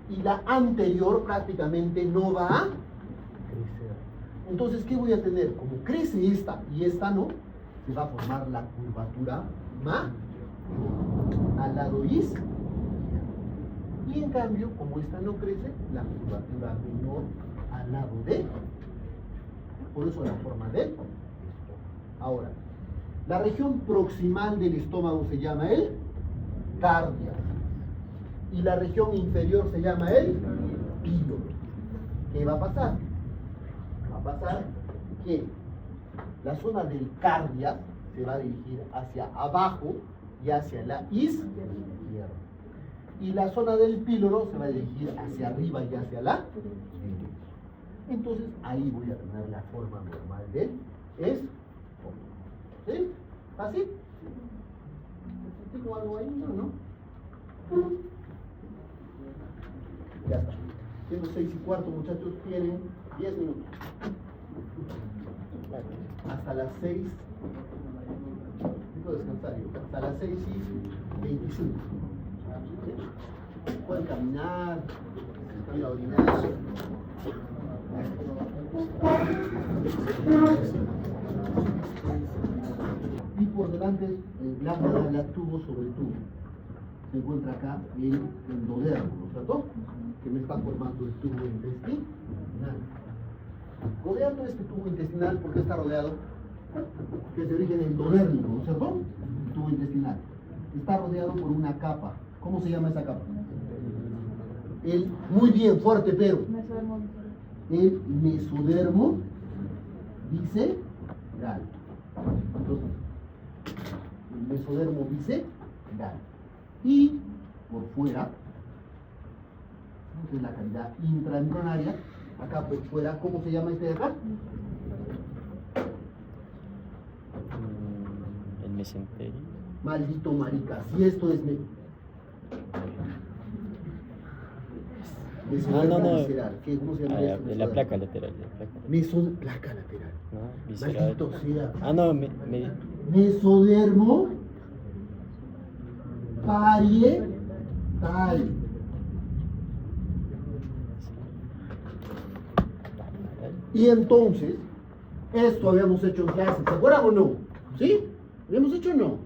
[SPEAKER 1] Y la anterior prácticamente no va a crecer. Entonces, ¿qué voy a tener? Como crece esta y esta no, se va a formar la curvatura mayor al lado izquierdo. Y en cambio, como esta no crece, la curvatura menor al lado de. Por eso la forma de esto. Ahora, la región proximal del estómago se llama el cardia. Y la región inferior se llama el píloro. ¿Qué va a pasar? Va a pasar que la zona del cardia se va a dirigir hacia abajo y hacia la izquierda. Y la zona del píloro se va a dirigir hacia arriba y hacia la derecha. Entonces ahí voy a tener la forma normal del estómago. ¿Sí? ¿Así? ¿Tengo algo ahí? No. Ya está. Tengo 6:15, muchachos. Tienen 10 minutos. Hasta las 6. Tengo que descansar yo. Hasta las 6:25. pueden caminar, ir a orinar. Y por delante, la tubo sobre tubo. Se encuentra acá el endodermo, ¿no es cierto? Que me está formando el tubo intestinal. Rodeando este tubo intestinal, ¿por qué está rodeado? Que es de origen endodérmico, ¿no es cierto? El tubo intestinal. Está rodeado por una capa. ¿Cómo se llama esa capa? Muy bien, fuerte, pero. El mesodermo visceral. Entonces, el mesodermo visceral. Y por fuera, que es la cavidad intraembrionaria, acá por fuera, ¿cómo se llama este de acá?
[SPEAKER 4] El mesenterio.
[SPEAKER 1] Maldito marica, si esto es
[SPEAKER 4] No.
[SPEAKER 1] visceral. ¿Cómo se llama esto?
[SPEAKER 4] De la placa lateral.
[SPEAKER 1] Placa lateral.
[SPEAKER 4] No, visceral.
[SPEAKER 1] Maldito sea.
[SPEAKER 4] No,
[SPEAKER 1] Mesodermo parietal. Y entonces, esto habíamos hecho en clase, ¿se acuerdan o no? ¿Sí? ¿Habíamos hecho o no?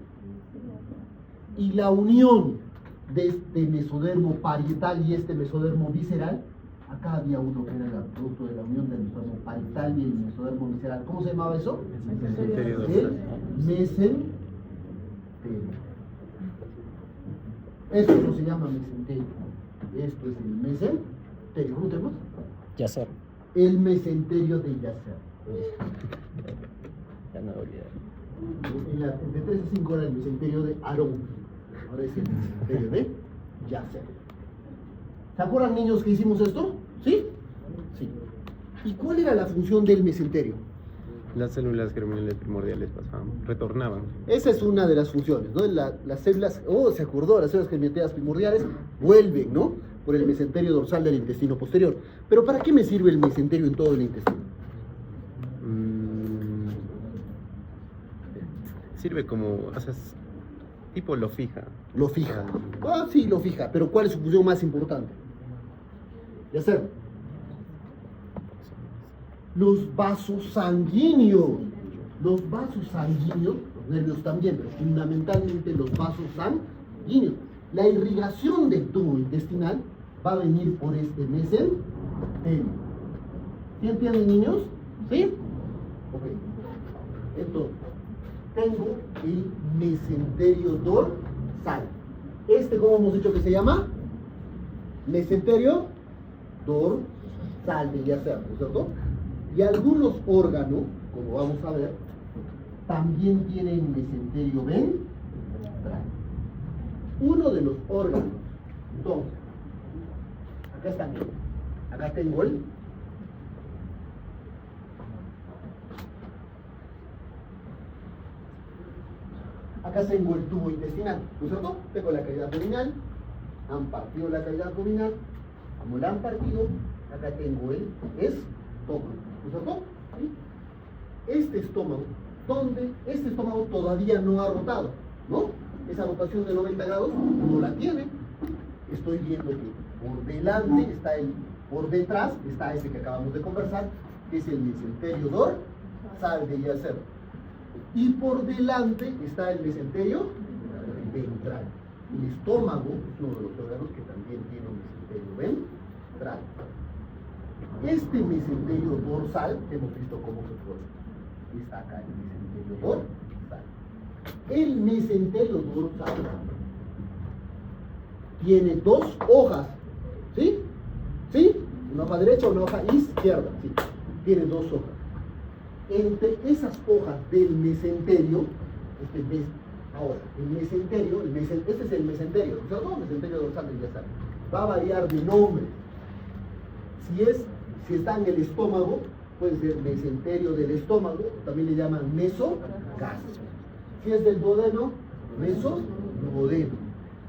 [SPEAKER 1] Y la unión de este mesodermo parietal y este mesodermo visceral, acá había uno que era el producto de la unión del mesodermo parietal y el mesodermo visceral. ¿Cómo se llamaba eso?
[SPEAKER 2] Mesenterio
[SPEAKER 1] El
[SPEAKER 2] dorsal.
[SPEAKER 1] mesenterio. Esto no se llama mesenterio. Esto es el mesenterio. ¿Cómo tenemos?
[SPEAKER 4] Yacer.
[SPEAKER 1] El mesenterio de Yacer.
[SPEAKER 4] Ya no olvidé.
[SPEAKER 1] De 3 a 5 era el mesenterio de Aarón. Ahora es el mesenterio de Yacer. ¿Se acuerdan, niños, que hicimos esto? ¿Sí? Sí. ¿Y cuál era la función del mesenterio?
[SPEAKER 2] Las células germinales primordiales pasaban, retornaban.
[SPEAKER 1] Esa es una de las funciones, ¿no? Las células, se acordó, las células germinativas primordiales vuelven, ¿no? Por el mesenterio dorsal del intestino posterior. Pero ¿para qué me sirve el mesenterio en todo el intestino?
[SPEAKER 2] Sirve como, o sea, tipo lo fija.
[SPEAKER 1] Lo fija. Sí, lo fija. Pero ¿cuál es su función más importante? Yacer. Los vasos sanguíneos. Los vasos sanguíneos, los nervios también, pero fundamentalmente los vasos sanguíneos. La irrigación del tubo intestinal va a venir por este mesenterio. ¿Sí entienden, niños? ¿Sí? Ok. Entonces, tengo el mesenterio dorsal. ¿Cómo hemos dicho que se llama? Mesenterio dorsal de Yacer, ¿no es cierto? Y algunos órganos, como vamos a ver, también tienen mesenterio ventral. Uno de los órganos, entonces, acá está, acá tengo acá tengo el tubo intestinal, ¿no es cierto? Tengo la cavidad abdominal, han partido la cavidad abdominal, como la han partido, acá tengo el estómago, ¿no es cierto? ¿Sí? Este estómago todavía no ha rotado, ¿no? Esa rotación de 90 grados no la tiene. Estoy viendo que por delante está por detrás está ese que acabamos de conversar, que es el mesenterio dorsal de Yacer. Y por delante está el mesenterio ventral. El estómago es uno de los órganos que también tiene un mesenterio ventral. Este mesenterio dorsal, hemos visto cómo se forma. Está acá el mesenterio dorsal. El mesenterio dorsal tiene dos hojas, ¿sí? ¿Sí? Una hoja derecha y una hoja izquierda, ¿sí? Tiene dos hojas. Entre esas hojas del mesenterio, el mesenterio, este es el mesenterio, ¿no? El mesenterio dorsal del Yacer. Va a variar de nombre. Si está en el estómago, puede ser mesenterio del estómago, también le llaman mesogástrico. Si es del duodeno, mesoduodeno.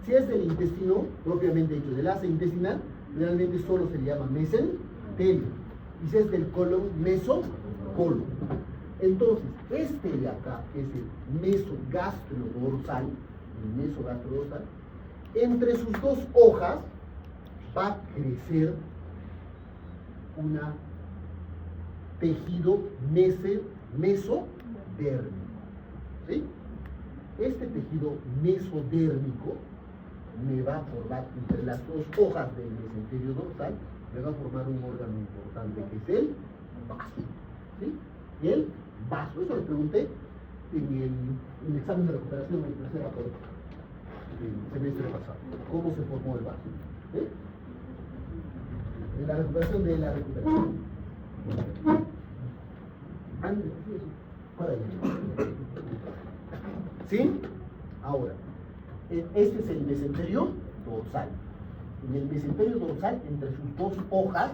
[SPEAKER 1] Si es del intestino, propiamente dicho, del asa intestinal, realmente solo se le llama mesenterio. Y si es del colon, mesocolon. Entonces, este de acá es el mesogastrodorsal, entre sus dos hojas va a crecer un tejido mesodérmico. ¿Sí? Este tejido mesodérmico me va a formar, entre las dos hojas del mesenterio dorsal, me va a formar un órgano importante que es el vaso. ¿Sí? Y el vaso, eso les pregunté en el examen de recuperación del tercer aporte del semestre pasado. ¿Cómo se formó el vaso? ¿Sí? En la recuperación de la recuperación. ¿Sí? Ahora, este es el mesenterio dorsal. En el mesenterio dorsal, entre sus dos hojas,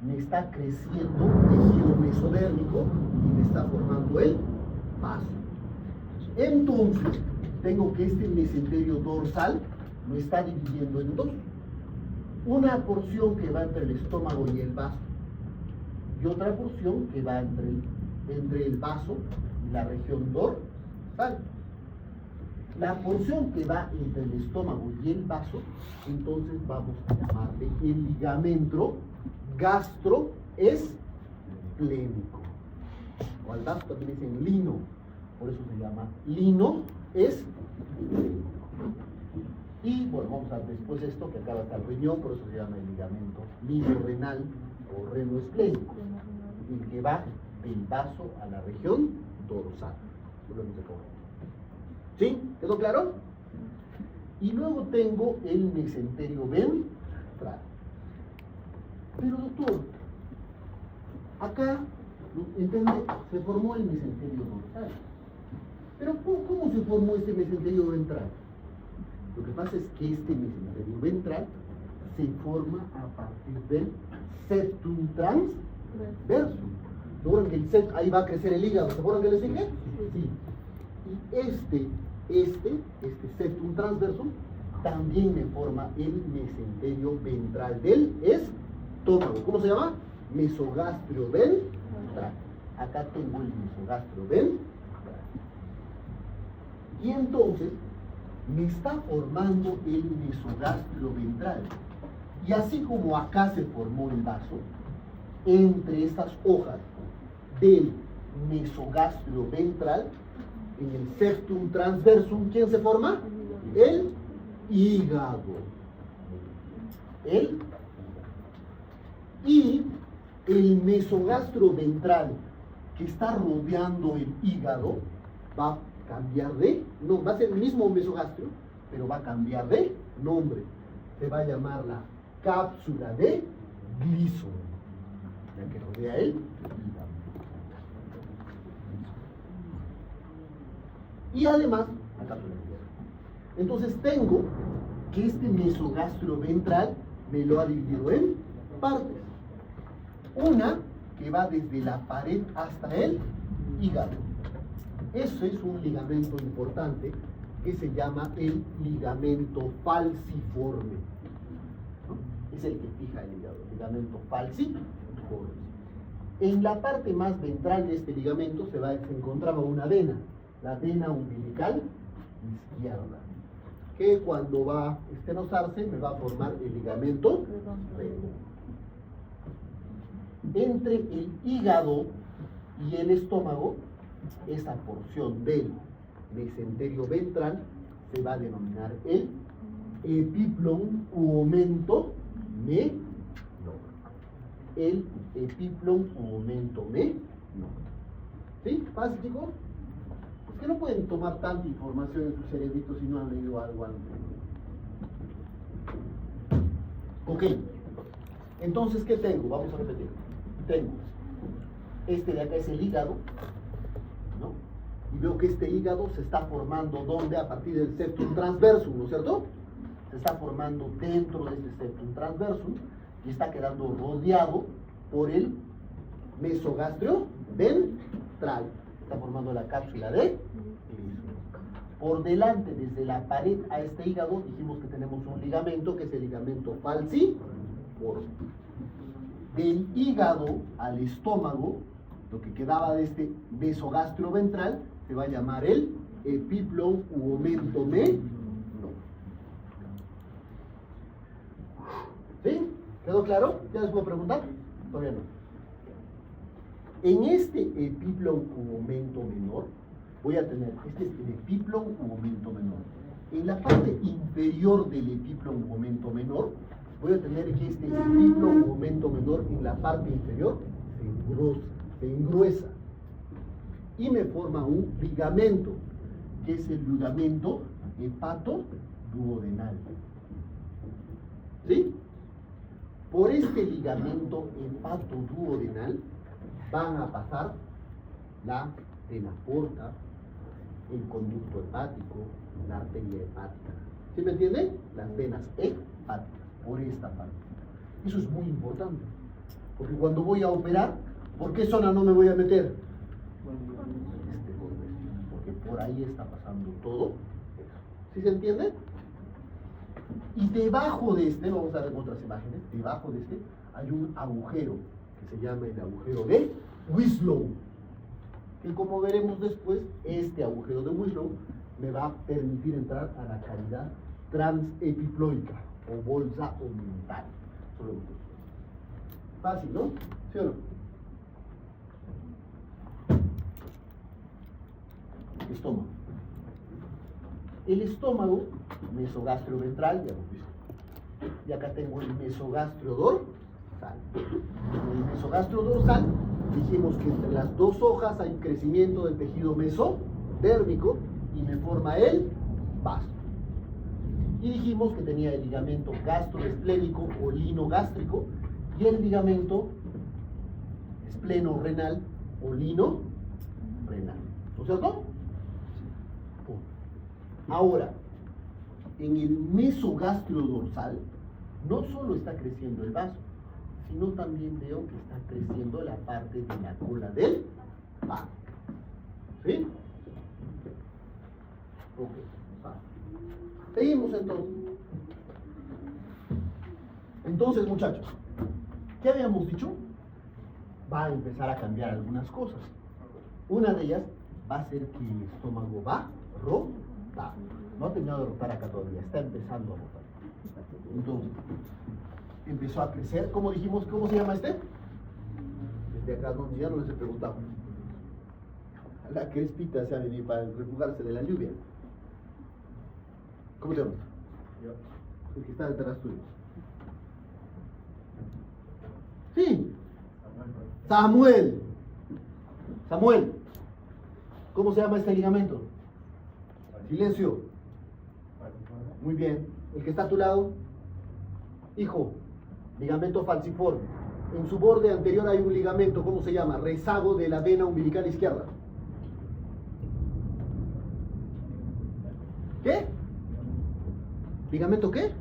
[SPEAKER 1] me está creciendo tejido mesodérmico y me está formando el vaso. Entonces, tengo que este mesenterio dorsal lo está dividiendo en dos. Una porción que va entre el estómago y el vaso, y otra porción que va entre el vaso y la región dorsal. La porción que va entre el estómago y el vaso, entonces vamos a llamarle el ligamento gastroesplénico. O al vaso también dicen lino, por eso se llama lino esplénico. Y bueno, vamos a ver después esto que acaba hasta el riñón, por eso se llama el ligamento lino-renal o reno-esplénico, el que va del vaso a la región dorsal. Volvemos a comer. ¿Sí? ¿Quedó claro? Y luego tengo el mesenterio ventral. Pero doctor, acá, ¿entiende? Se formó el mesenterio dorsal. Pero ¿cómo se formó este mesenterio ventral? Lo que pasa es que este mesenterio ventral se forma a partir del septum transversum. ¿Se acuerdan que ahí va a crecer el hígado? ¿Se acuerdan que les dije? Sí. Y este septum transversum también me forma el mesenterio ventral del estómago. ¿Cómo se llama? Mesogastrio ventral. Acá tengo el mesogastrio ventral. Y entonces me está formando el mesogastrio ventral. Y así como acá se formó el vaso, entre estas hojas del mesogastrio ventral, en el septum transversum, ¿quién se forma? El hígado. Y el mesogastrio ventral que está rodeando el hígado va a cambiar no, va a ser el mismo mesogastrio, pero va a cambiar de nombre. Se va a llamar la cápsula de Gleason, la que rodea el hígado. Y además, la cápsula de hierro. Entonces tengo que este mesogastrio ventral me lo ha dividido en partes. Una que va desde la pared hasta el hígado. Eso es un ligamento importante que se llama el ligamento falciforme. ¿No? Es el que fija el hígado, el ligamento falciforme. En la parte más ventral de este ligamento se encontraba una vena, la vena umbilical izquierda, que cuando va a estenosarse me va a formar el ligamento redondo. Entre el hígado y el estómago, esa porción del mesenterio ventral se va a denominar el epiplon u aumento menor. El epiplon u aumento menor. ¿Sí? ¿Fácil, chicos? Es que no pueden tomar tanta información en su cerebrito si no han leído algo antes. Ok. Entonces, ¿qué tengo? Vamos a repetir. Tengo este de acá es el hígado, ¿no? Y veo que este hígado se está formando ¿dónde? A partir del septum transversum, ¿no es cierto? Se está formando dentro de este septum transversum y está quedando rodeado por el mesogastrio ventral. Está formando la cápsula de Gleason. Por delante, desde la pared a este hígado, dijimos que tenemos un ligamento que es el ligamento falciforme. Del hígado al estómago, lo que quedaba de este mesogastrio ventral se va a llamar el epiplon u aumento menor. ¿Sí? ¿Quedó claro? ¿Ya les puedo preguntar? Todavía no. En este epiplon u momento menor, voy a tener, este es el epiplon u momento menor. En la parte inferior del epiplon u momento menor, voy a tener que este epiplon u momento menor en la parte inferior se engruesa y me forma un ligamento, que es el ligamento hepatoduodenal. ¿Sí? Por este ligamento hepatoduodenal van a pasar la vena porta, el conducto hepático, la arteria hepática. ¿Sí me entienden? Las venas hepáticas, por esta parte. Eso es muy importante, porque cuando voy a operar, ¿por qué zona no me voy a meter? Este borde, porque por ahí está pasando todo eso. ¿Sí se entiende? Y debajo de este, vamos a ver otras imágenes, debajo de este hay un agujero que se llama el agujero de Wislow, que como veremos después, este agujero de Wislow me va a permitir entrar a la cavidad transepiploica o bolsa omental. Fácil, ¿no? ¿Sí o no? Estómago. El estómago, mesogastrio-ventral, ya hemos visto. Y acá tengo el mesogastrio-dorsal. En el mesogastrio-dorsal dijimos que entre las dos hojas hay crecimiento del tejido mesodérmico y me forma el vaso. Y dijimos que tenía el ligamento gastroesplénico o linogástrico y el ligamento espleno-renal o lino-renal. ¿No es cierto? Ahora, en el mesogastrio dorsal no solo está creciendo el vaso, sino también veo que está creciendo la parte de la cola del páncreas. ¿Sí? Ok, va. Seguimos entonces. Entonces, muchachos, ¿qué habíamos dicho? Va a empezar a cambiar algunas cosas. Una de ellas va a ser que el estómago va a rotar. No ha terminado de rotar acá todavía, está empezando a rotar. Entonces, empezó a crecer. ¿Cómo dijimos? ¿Cómo se llama este? Desde acá donde ya no les he preguntado. La crespita se ha venido para refugiarse de la lluvia. ¿Cómo se llama? El que está detrás tuyo. Sí. Samuel. Samuel. ¿Cómo se llama este ligamento? Silencio. Muy bien. El que está a tu lado. Hijo. Ligamento falciforme. En su borde anterior hay un ligamento. ¿Cómo se llama? Rezago de la vena umbilical izquierda. ¿Qué? ¿Ligamento qué?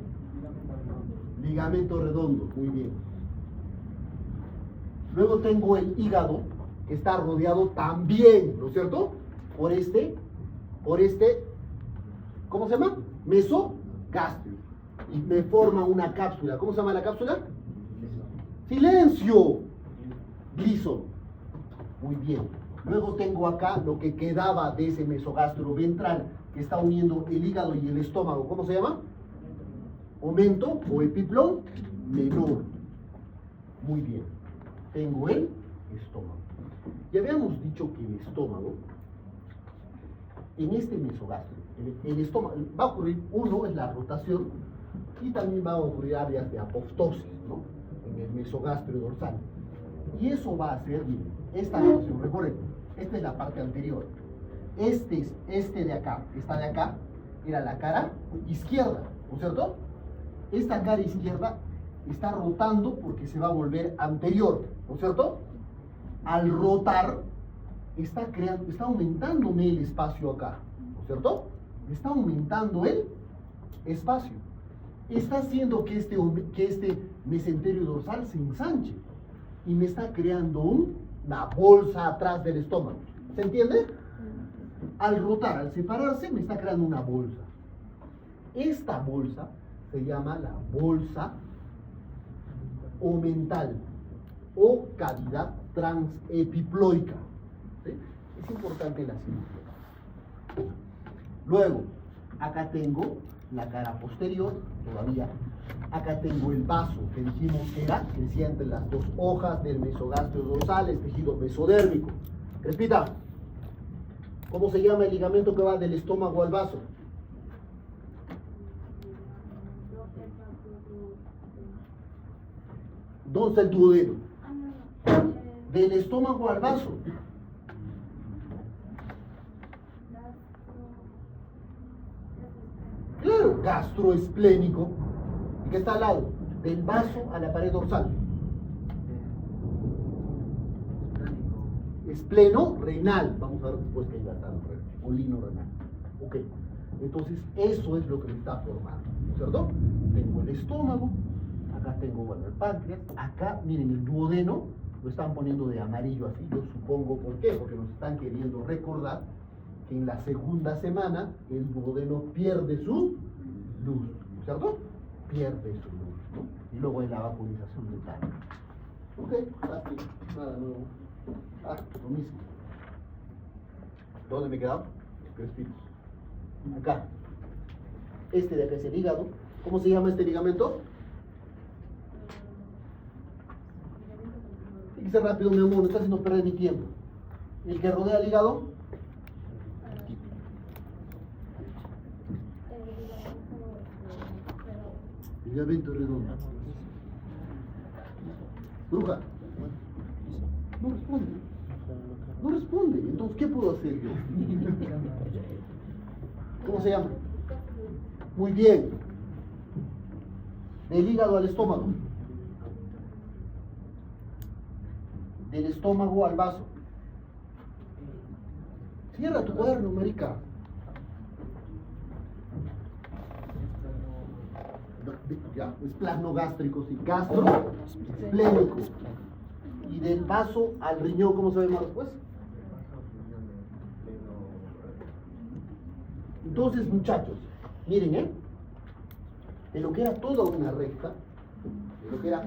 [SPEAKER 1] Ligamento redondo. Muy bien. Luego tengo el hígado, que está rodeado también, ¿no es cierto? Por este, ¿cómo se llama? Mesogastrio. Y me forma una cápsula. ¿Cómo se llama la cápsula? ¡Silencio! Gliso. Muy bien. Luego tengo acá lo que quedaba de ese mesogastrio ventral, que está uniendo el hígado y el estómago. ¿Cómo se llama? Omento o epiplón menor. Muy bien. Tengo el estómago. Ya habíamos dicho que el estómago, en este mesogastrio, el estómago, va a ocurrir, uno es la rotación, y también va a ocurrir áreas de apoptosis, ¿no? En el mesogastrio dorsal. Y eso va a hacer, miren, esta rotación, recuerden, esta es la parte anterior. Este de acá, esta de acá, era la cara izquierda, ¿no es cierto? Esta cara izquierda está rotando porque se va a volver anterior, ¿no es cierto? Al rotar, está aumentándome el espacio acá, ¿no es cierto? Está aumentando el espacio. Está haciendo que este mesenterio dorsal se ensanche y me está creando una bolsa atrás del estómago. ¿Se entiende? Al rotar, al separarse, me está creando una bolsa. Esta bolsa se llama la bolsa omental o cavidad transepiploica. ¿Sí? Es importante la cirugía. Luego, acá tengo la cara posterior, todavía Acá tengo el vaso, que dijimos que era, crecía entre las dos hojas del mesogastrio dorsal, el tejido mesodérmico. Repita, ¿cómo se llama el ligamento que va del estómago al vaso? ¿Dónde está el duodeno? Del estómago al vaso. Claro, gastroesplénico. ¿Y qué está al lado? Del vaso a la pared dorsal. Espleno renal. Vamos a ver después que iba a estar molino renal. Ok. Entonces, eso es lo que me está formando. ¿Cierto? Tengo el estómago. Acá tengo, bueno, el páncreas. Acá, miren, el duodeno lo están poniendo de amarillo así. Yo supongo por qué. Porque nos están queriendo recordar que en la segunda semana el duodeno pierde su luz. ¿Cierto? Pierde su luz, ¿no? Y luego hay la vaporización del tallo. Ok, así, nada nuevo. Lo mismo. ¿Dónde me he quedado? Respiro. Acá. Este de acá es el hígado. ¿Cómo se llama este ligamento? Tiene que ser rápido, mi amor, no está haciendo perder mi tiempo. ¿El que rodea el hígado? Ligamento redondo. Bruja. No responde. No responde. Entonces, ¿qué puedo hacer yo? ¿Cómo se llama? Muy bien. Del hígado al estómago. Del estómago al vaso. Cierra tu cuaderno, marica. Ya, es plano gástrico, sí, gastro, esplénico. Y del vaso al riñón, ¿cómo se ve más después? Entonces, muchachos, miren, de lo que era toda una recta, de lo que era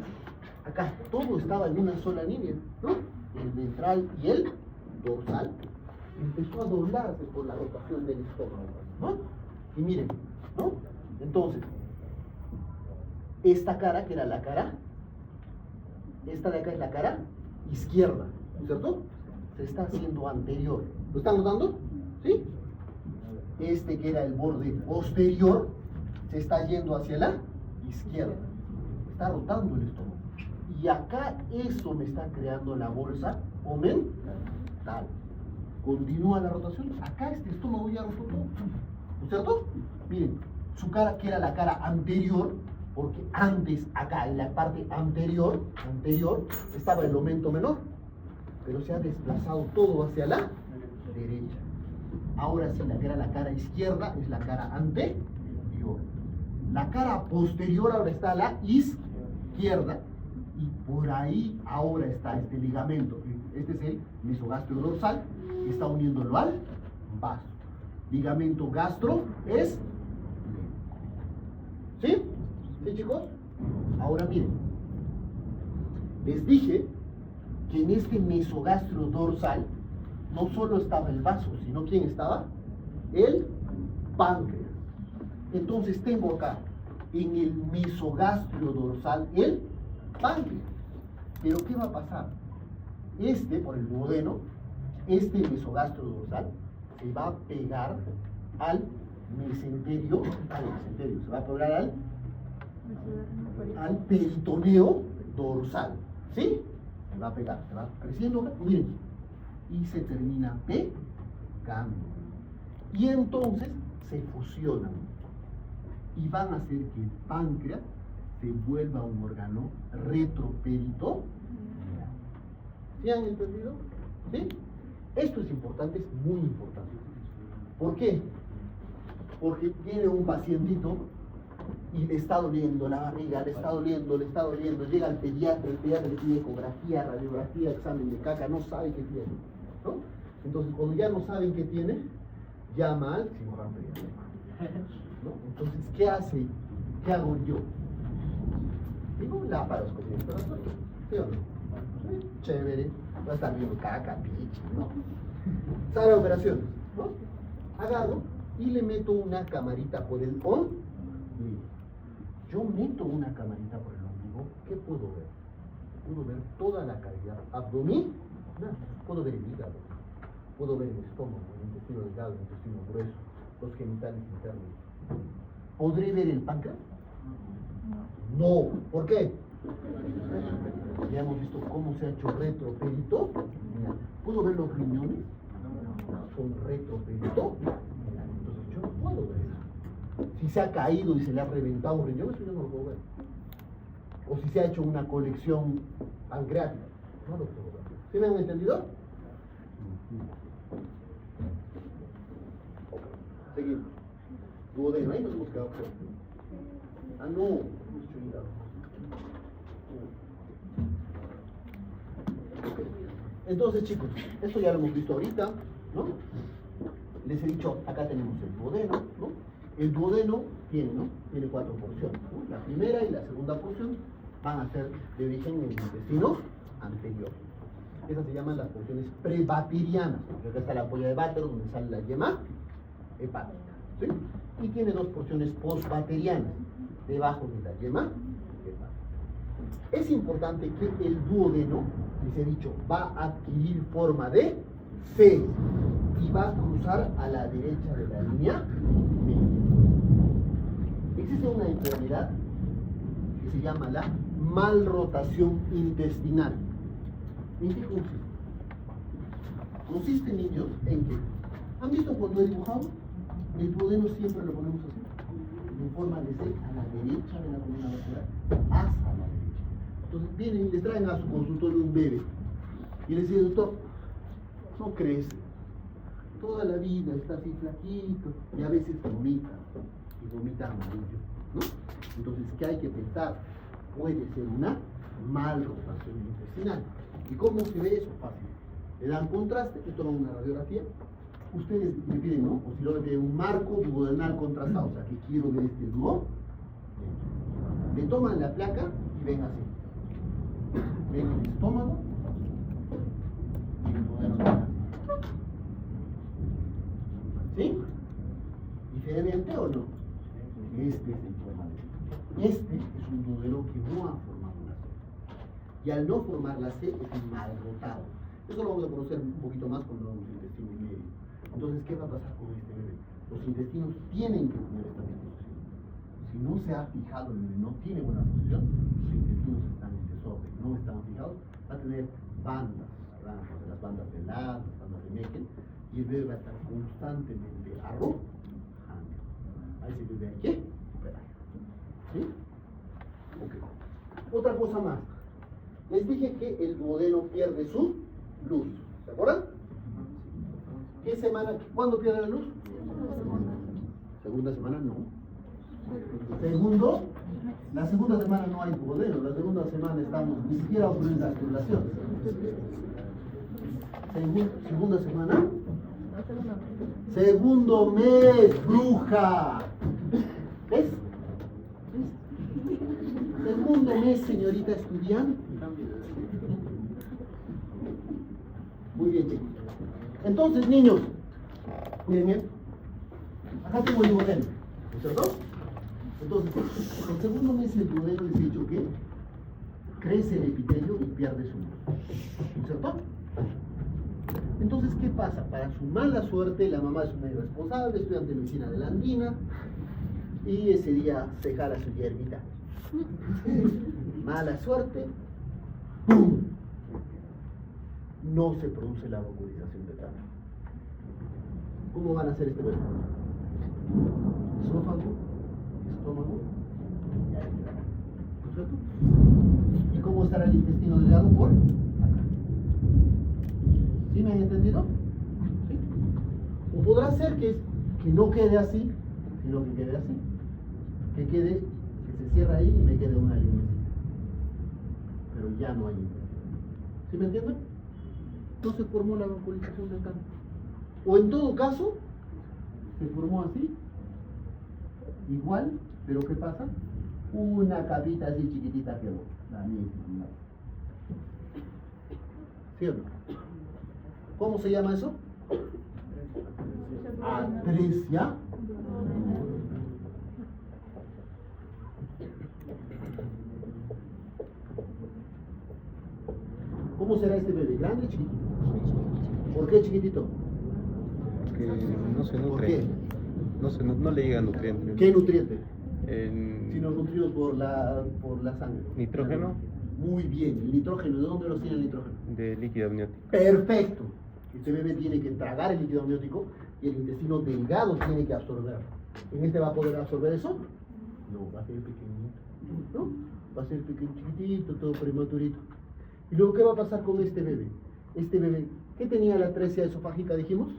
[SPEAKER 1] acá, todo estaba en una sola línea, ¿no? El ventral y el dorsal empezó a doblarse por la rotación del estómago, ¿no? Y miren, ¿no? Entonces, esta cara, que era la cara, esta de acá es la cara izquierda, ¿cierto? Se está haciendo anterior. ¿Lo están notando? ¿Sí? Este que era el borde posterior se está yendo hacia la izquierda. Está rotando el estómago. Y acá eso me está creando la bolsa omental. Continúa la rotación. Acá este estómago ya rotó todo. ¿No es cierto? Miren, su cara, que era la cara anterior, porque antes, acá en la parte anterior, estaba el aumento menor, pero se ha desplazado todo hacia la derecha. Ahora sí, la que era la cara izquierda es la cara anterior. La cara posterior ahora está a la izquierda, y por ahí ahora está este ligamento. Este es el mesogastrio dorsal, que está uniéndolo al vaso. Ligamento gastro es... ¿Sí? ¿Sí, chicos? Ahora miren, les dije que en este mesogastrio dorsal no solo estaba el vaso, sino ¿quién estaba? El páncreas. Entonces tengo acá en el mesogastrio dorsal el páncreas. Pero ¿qué va a pasar? Este, por el duodeno, este mesogastrio dorsal se va a pegar al mesenterio, se va a pegar al peritoneo dorsal, ¿sí? Se va a pegar, se va creciendo, miren, y se termina pegando. Y entonces se fusionan y van a hacer que el páncreas se vuelva un órgano retroperitoneal. ¿Sí han entendido? ¿Sí? Esto es importante, es muy importante. ¿Por qué? Porque viene un pacientito y le está doliendo la barriga, le está doliendo, llega el pediatra le pide ecografía, radiografía, examen de caca, no sabe qué tiene, ¿no? Entonces, cuando ya no saben qué tiene, llama al cirujano pediátrico, ¿no? Entonces, ¿qué hace? ¿Qué hago yo? Digo, laparoscopía, ¿sí o no? ¿Sí? Chévere, va a estar viendo caca, pichi, ¿no? Sala de operaciones, ¿no? Agarro y le meto una camarita por el ombligo. yo meto una camarita por el ombligo, ¿qué puedo ver? Puedo ver toda la cavidad abdominal, puedo ver el hígado, puedo ver el estómago, el intestino delgado, el intestino grueso, los genitales internos. ¿Podré ver el páncreas? No. ¿Por qué? Ya hemos visto cómo se ha hecho retroperito. Mira, ¿puedo ver los riñones? Son retroperito. Entonces yo no puedo ver eso. Si se ha caído y se le ha reventado un riñón, eso yo no lo puedo ver. O si se ha hecho una colección pancreática, no lo puedo ver. ¿Sí me han entendido? Seguimos. Duodeno, ahí nos hemos quedado. Ah, no, hemos hecho hígado. Entonces, chicos, esto ya lo hemos visto ahorita, ¿no? Les he dicho, acá tenemos el duodeno, ¿no? El duodeno tiene, ¿no? Tiene 4 porciones, ¿no? La primera y la segunda porción van a ser de origen en el intestino anterior. Esas se llaman las porciones prebaterianas, porque acá está la polla de bátero, donde sale la yema hepática, ¿sí? Y tiene 2 porciones postbaterianas, debajo de la yema hepática. Es importante que el duodeno, les he dicho, va a adquirir forma de C y va a cruzar a la derecha de la línea media. Existe una enfermedad que se llama la malrotación intestinal. ¿En qué consiste? Consiste, niños, en que, ¿han visto cuando he dibujado? El duodeno siempre lo ponemos así, en forma de C a la derecha de la columna vertebral, hasta la derecha. Entonces vienen y les traen a su consultorio un bebé y les dice, doctor, no crece, toda la vida está así flaquito y a veces vomita y vomita amarillo, ¿no? Entonces, ¿qué hay que pensar? Puede ser una malrotación intestinal. ¿Y cómo se ve eso? Fácil. Le dan contraste, le toman una radiografía, ustedes le piden, ¿no? O si no, le piden un marco duodenal contrastado, o sea, que quiero ver este dúo. Le toman la placa y ven así. Ven el estómago y el duodeno ven así. ¿Sí? ¿Diferente o no? Este es el problema. Este es un duodeno que no ha formado la C. Y al no formar la C es un mal rotado. Eso lo vamos a conocer un poquito más cuando vamos al intestino medio. Entonces, ¿qué va a pasar con este bebé? Los intestinos tienen que tener esta misma posición. Si no se ha fijado el bebé, no tiene buena posición, los intestinos están en desorden, no están fijados, va a tener bandas, las bandas de Ladd, las bandas de Meckel, y el bebé va a estar constantemente arrojando. A ese bebé hay que operar. ¿Sí? Ok. Otra cosa más. Les dije que el duodeno pierde su luz. ¿Se acuerdan? ¿Qué semana? ¿Cuándo pierde la luz? Segunda semana no. La segunda semana no hay duodeno. La segunda semana estamos, ni siquiera ocurren las tubulaciones. Segunda semana. Segundo mes, bruja. ¿Ves? Segundo mes, señorita estudiante. Muy bien, chicos. Entonces, niños, miren bien. Acá tengo el duodeno, ¿no es cierto? Entonces, el segundo mes el duodeno les he dicho que crece el epitelio y pierde su luz, ¿no es cierto? Entonces, ¿qué pasa? Para su mala suerte, la mamá es una irresponsable, estudiante de medicina de la Andina, y ese día se jala su hierbita. Mala suerte, ¡pum! No se produce la vacuolización de carne. ¿Cómo van a hacer este bebé? Esófago, estómago, ¿no es cierto? ¿Y cómo estará el intestino delgado? Por acá. ¿Sí me han entendido? ¿Sí? O podrá ser que no quede así, sino que quede así. Que se cierra ahí y me quede una línea. Pero ya no hay intestino. ¿Sí me entienden? No se formó la vacuolización del carne. O en todo caso, se formó así, igual, pero ¿qué pasa? Una capita así chiquitita quedó, la misma. ¿Sí o no? ¿Cómo se llama eso? Atresia. ¿Cómo será este bebé? ¿Grande o chiquitito? ¿Por qué chiquitito?
[SPEAKER 2] Que no se
[SPEAKER 1] ¿Por
[SPEAKER 2] nutre.
[SPEAKER 1] qué?
[SPEAKER 2] No le llega nutrientes.
[SPEAKER 1] ¿Qué nutriente?
[SPEAKER 2] En
[SPEAKER 1] Sino nutridos por la sangre.
[SPEAKER 2] nitrógeno
[SPEAKER 1] Muy bien. ¿El nitrógeno? ¿De dónde los tiene el nitrógeno?
[SPEAKER 2] de líquido amniótico.
[SPEAKER 1] Perfecto. Este bebé tiene que tragar el líquido amniótico y el intestino delgado tiene que absorber. ¿En este va a poder absorber eso? No, va a ser pequeñito. ¿No? Va a ser chiquitito, todo prematurito. ¿Y luego qué va a pasar con este bebé? Este bebé, ¿qué tenía la atresia esofágica, dijimos?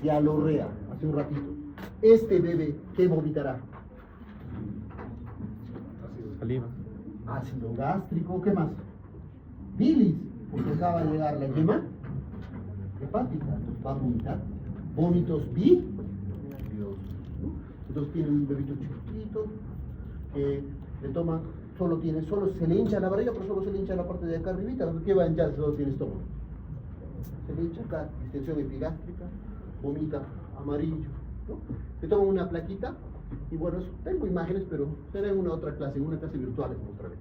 [SPEAKER 1] Cialorrea, hace un ratito. Este bebé, ¿qué vomitará?
[SPEAKER 2] Saliva.
[SPEAKER 1] Ácido gástrico, ¿qué más? Bilis, porque acaba de llegar la yema hepática, entonces va a vomitar. Vómitos biliosos, ¿no? Entonces tiene un bebito chiquitito que le toma, solo se le hincha la barriga, pero solo se le hincha la parte de acá arribita. ¿Qué va a hinchar si solo tiene estómago? Se le hincha acá, distensión epigástrica, vomita amarillo, ¿no? Le toman una plaquita y bueno, tengo imágenes, pero será en una otra clase, en una clase virtual les mostraré.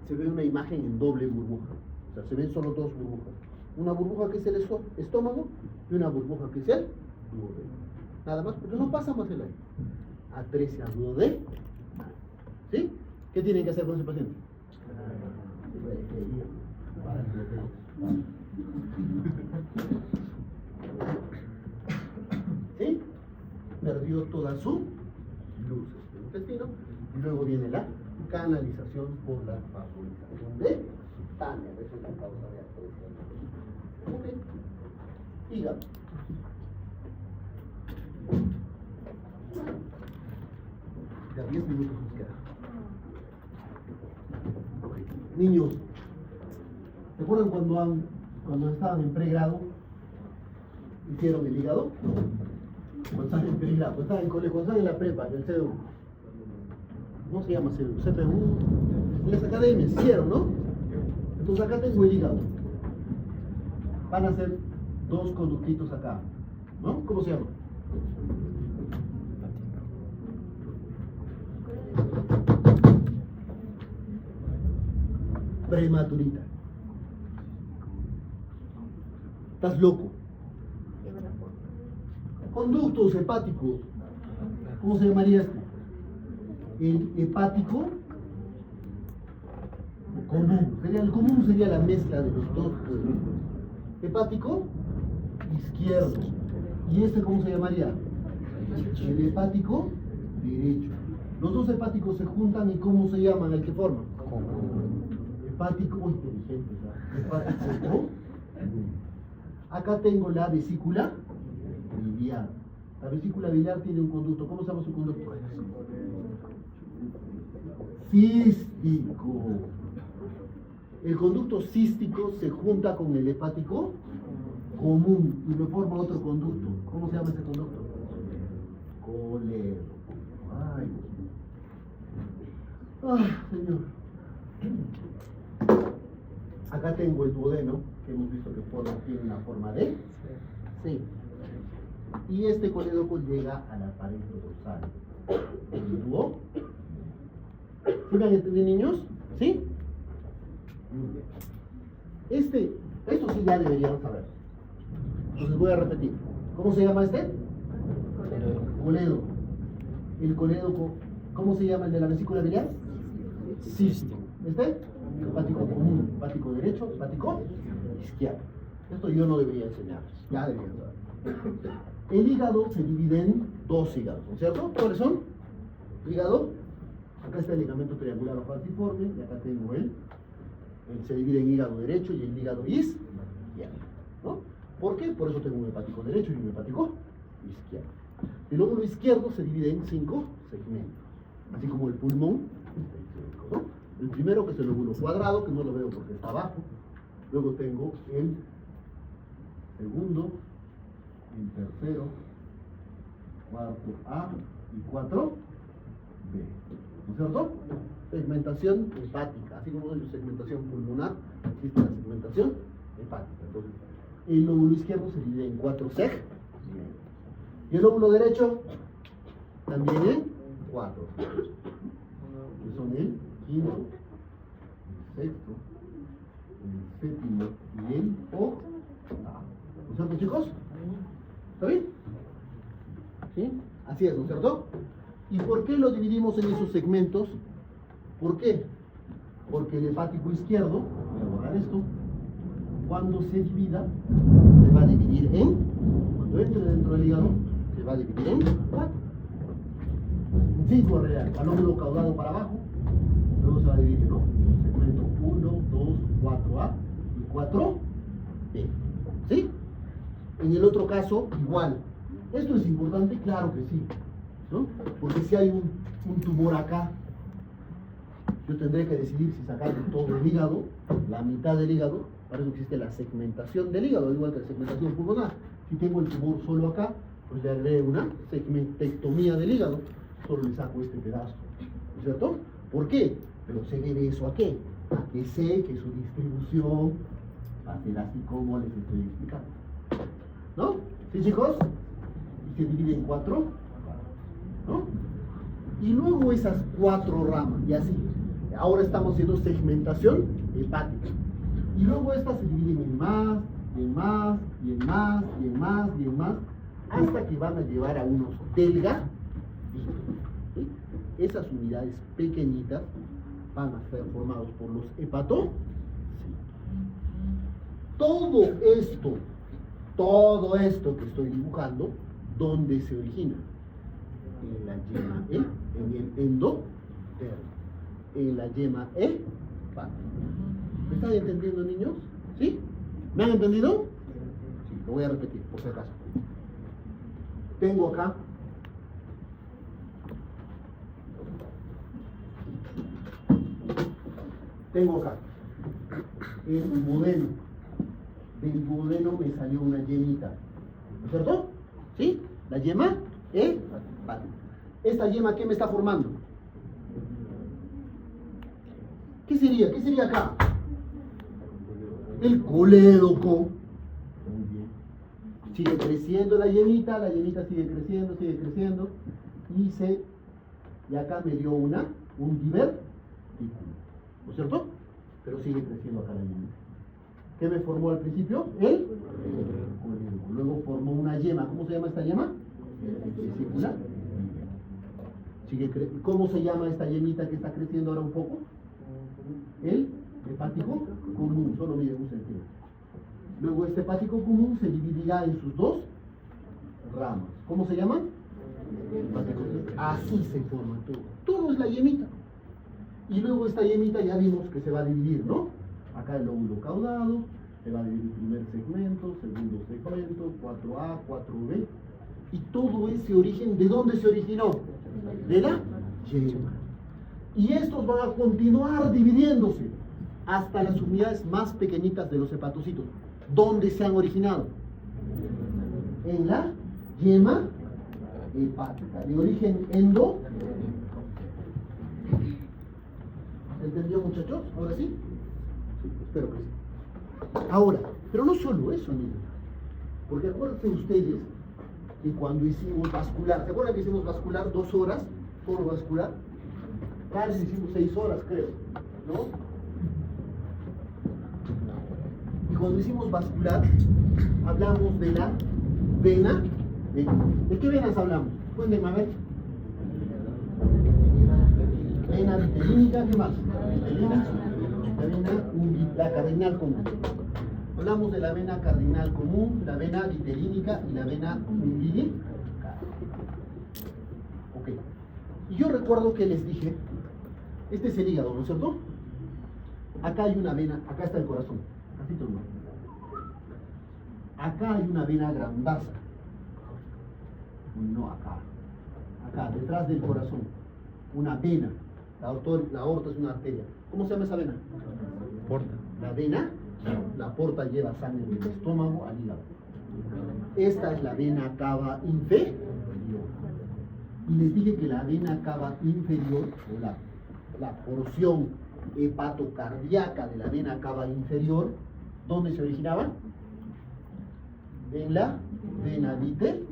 [SPEAKER 1] Se ve una imagen en doble burbuja, o sea, se ven solo dos burbujas. Una burbuja que es el estómago y una burbuja que es el duodeno. Nada más, porque no pasa más el aire. Atresia duodeno. ¿Sí? ¿Qué tienen que hacer con ese paciente? Para el duodeno. ¿Sí? Perdió toda su luz del intestino y luego viene la canalización por la vaporización de Tania. Esa es la causa de atresia. Ok. Hígado. Ya 10 minutos nos queda. Ok. Niños, ¿recuerdan cuando estaban en pregrado? ¿Hicieron el hígado? Cuando estaban en pregrado, cuando estaban en colegio, cuando estaban en la prepa, en el CEU. ¿Cómo se llama? CPU. En las academias hicieron, ¿no? Entonces acá tengo el hígado. Van a ser dos conductitos acá, ¿no? ¿Cómo se llama? Prematurita. Estás loco. Conductos hepáticos. ¿Cómo se llamaría este? El hepático común. El común sería la mezcla de los dos conductos. Hepático izquierdo. ¿Y este cómo se llamaría? El hepático derecho. Los dos hepáticos se juntan y ¿cómo se llaman el que forman? Hepático inteligente. Hepático común. Acá tengo la vesícula biliar. La vesícula biliar tiene un conducto. ¿Cómo se llama su conducto? Cístico. El conducto cístico se junta con el hepático común y me forma otro conducto. ¿Cómo se llama ese conducto? Colero. Ay, señor. Acá tengo el duodeno, que hemos visto que tiene una forma de C. Y este colédoco llega a la pared dorsal. El duodeno. ¿Sí me han entendido, niños? ¿Sí? Muy bien. Esto sí ya deberían saber. Entonces voy a repetir. ¿Cómo se llama este? Colédoco. El colédoco, ¿cómo se llama el de la vesícula biliar? Cístico. ¿Este? Hepático común, hepático derecho, hepático izquierdo. Esto yo no debería enseñarles, ya deberían saber. El hígado se divide en dos hígados, ¿no es cierto? ¿Cuáles son? Hígado, acá está el ligamento triangular o falciforme, y acá tengo se divide en hígado derecho y el hígado izquierdo, ¿no? ¿Por qué? Por eso tengo un hepático derecho y un hepático izquierdo. El lóbulo izquierdo se divide en 5 segmentos, así como el pulmón, ¿no? El primero, que es el lóbulo cuadrado, que no lo veo porque está abajo. Luego tengo el segundo, el tercero, cuarto A y 4B. ¿No es cierto? Segmentación hepática. Así como hay segmentación pulmonar, existe la segmentación hepática. Entonces, el lóbulo izquierdo se divide en 4 segmentos. Y el lóbulo derecho también en 4 segmentos. Que son el quinto, el sexto, séptimo y el octavo. ¿No es cierto, chicos? ¿Está bien? ¿Sí? Así es, ¿no es cierto? ¿Y por qué lo dividimos en esos segmentos? ¿Por qué? Porque el hepático izquierdo, voy a borrar esto, cuando se divida, se va a dividir cuando entre dentro del hígado, se va a dividir en 4. En 5 real, al lóbulo caudado para abajo, luego se va a dividir, ¿no? Segmento 1, 2, 4A y 4B. ¿Sí? En el otro caso, igual. ¿Esto es importante? Claro que sí, ¿no? Porque si hay un tumor acá, yo tendré que decidir si sacar todo el hígado, la mitad del hígado. Para eso existe la segmentación del hígado, igual que la segmentación pulmonar. Si tengo el tumor solo acá, pues le haré una segmentectomía del hígado, solo le saco este pedazo, ¿no es cierto? ¿Por qué? Pero se debe eso a qué? A que sé que su distribución va a ser así como les estoy explicando, ¿no? ¿Sí, chicos? Y se divide en 4, ¿no? Y luego esas 4 ramas, y así. Ahora estamos haciendo segmentación hepática. Y luego estas se dividen en más, y en más, y en más, y en más, y en más, hasta que van a llevar a unos delgaditos. ¿Sí? Esas unidades pequeñitas van a ser formados por los hepatocitos. Todo esto que estoy dibujando, ¿dónde se origina? En la yema E, en el endodermo, en la yema E, ¿me están entendiendo, niños? ¿Sí? ¿Me han entendido? Sí, lo voy a repetir, por si acaso. Tengo acá el duodeno. Del duodeno me salió una yemita, ¿no es cierto? ¿Sí? La yema hepática. ¿Esta yema qué me está formando? ¿Qué sería? ¿Qué sería acá? El colédoco. Muy bien. Sigue creciendo la yemita sigue creciendo, y acá me dio un divertículo, ¿no es cierto? Pero sigue creciendo acá la yemita. ¿Qué me formó al principio? El colédoco. Luego formó una yema. ¿Cómo se llama esta yema? Vesicular. ¿Cómo se llama esta yemita que está creciendo ahora un poco? El hepático común, solo mide 1 centímetro. Luego este hepático común se dividirá en sus 2 ramas. ¿Cómo se llaman? Así se forma todo. Todo es la yemita. Y luego esta yemita ya vimos que se va a dividir, ¿no? Acá el lóbulo caudado, se va a dividir primer segmento, segundo segmento, 4A, 4B. Y todo ese origen, ¿de dónde se originó? De la yema. Y estos van a continuar dividiéndose hasta las unidades más pequeñitas de los hepatocitos. ¿Dónde se han originado? En la yema hepática, de origen endo. ¿Entendió, muchachos? ¿Ahora sí? Sí, espero que sí. Ahora, pero no solo eso, niños. Porque acuérdense ustedes que cuando hicimos vascular, ¿se acuerdan que hicimos vascular 2 horas? Solo vascular. Casi hicimos 6 horas, creo, ¿no? Y cuando hicimos vascular, hablamos de la vena. ¿De qué venas hablamos? Cuéntenme, a ver. Vena vitelínica, ¿qué más? La cardinal común. Hablamos de la vena cardinal común, la vena vitelínica y la vena umbilical. Ok. Y yo recuerdo que les dije, este es el hígado, ¿no es cierto? Acá hay una vena, acá está el corazón. Así todo. Acá hay una vena grandaza. No, acá. Acá, detrás del corazón. Una vena. La aorta es una arteria. ¿Cómo se llama esa vena?
[SPEAKER 2] Porta.
[SPEAKER 1] La vena, la porta lleva sangre del estómago al hígado. Esta es la vena cava inferior. Y les dije que la vena cava inferior, o la porción hepatocardíaca de la vena cava inferior, ¿dónde se originaba? En la vena vitelínica.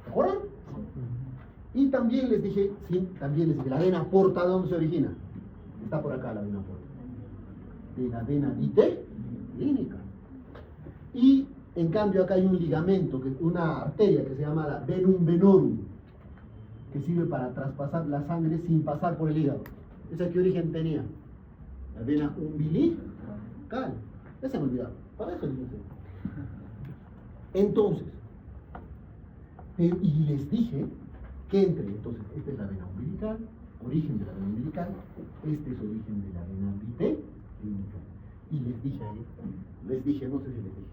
[SPEAKER 1] ¿De acuerdo? Y también les dije, la vena porta, ¿dónde se origina? Está por acá la vena porta. de la vena vitelínica. Y en cambio acá hay un ligamento, una arteria que se llama la venum venorum, que sirve para traspasar la sangre sin pasar por el hígado. ¿Esa qué origen tenía? La vena umbilical. Ya se me olvidaba. Para eso les enseño. Entonces, y les dije que entonces, esta es la vena umbilical, origen de la vena umbilical, este es origen de la vena vitelínica. Y les dije, no sé si les dije,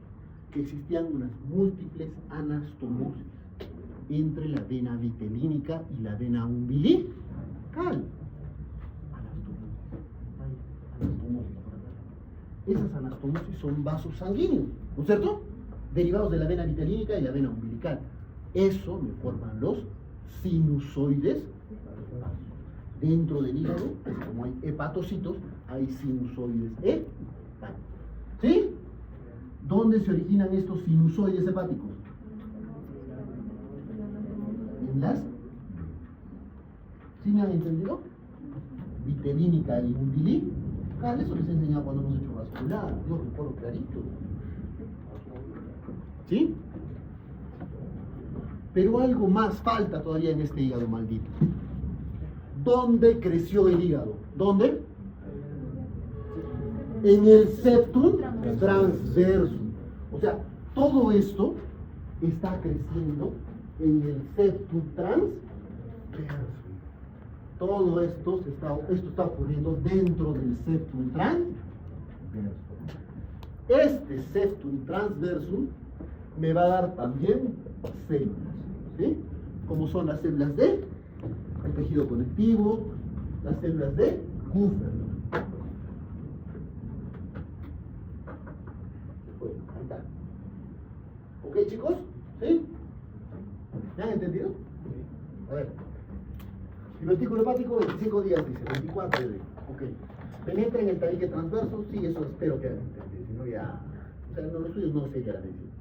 [SPEAKER 1] que existían unas múltiples anastomosis entre la vena vitelínica y la vena umbilical. Anastomosis. Esas anastomosis son vasos sanguíneos, ¿no es cierto? Derivados de la vena vitelínica y la vena umbilical. Eso me forman los sinusoides. Dentro del hígado, como hay hepatocitos, hay sinusoides hepáticos. ¿Sí? ¿Dónde se originan estos sinusoides hepáticos? En las... ¿Sí me han entendido? Vitelínica y umbilical, eso les he enseñado cuando hemos hecho vascular, yo recuerdo clarito. ¿Sí? Pero algo más falta todavía en este hígado maldito. ¿Dónde creció el hígado? ¿Dónde? En el septum transversum. O sea, todo esto está creciendo en el septum transversum. Todo esto está ocurriendo dentro del septum transversum. Este septum transversum me va a dar también células, ¿sí? Como son las células de el tejido conectivo, las células de Kupffer. Ahí está. ¿Ok, chicos? ¿Sí? ¿Me han entendido? A ver. Divertículo hepático, 25 días, dice, 24 de ok. Penetra en el tabique transverso, sí, eso espero que hayan entendido, si no ya... O sea, no, los suyos no sería la medicina.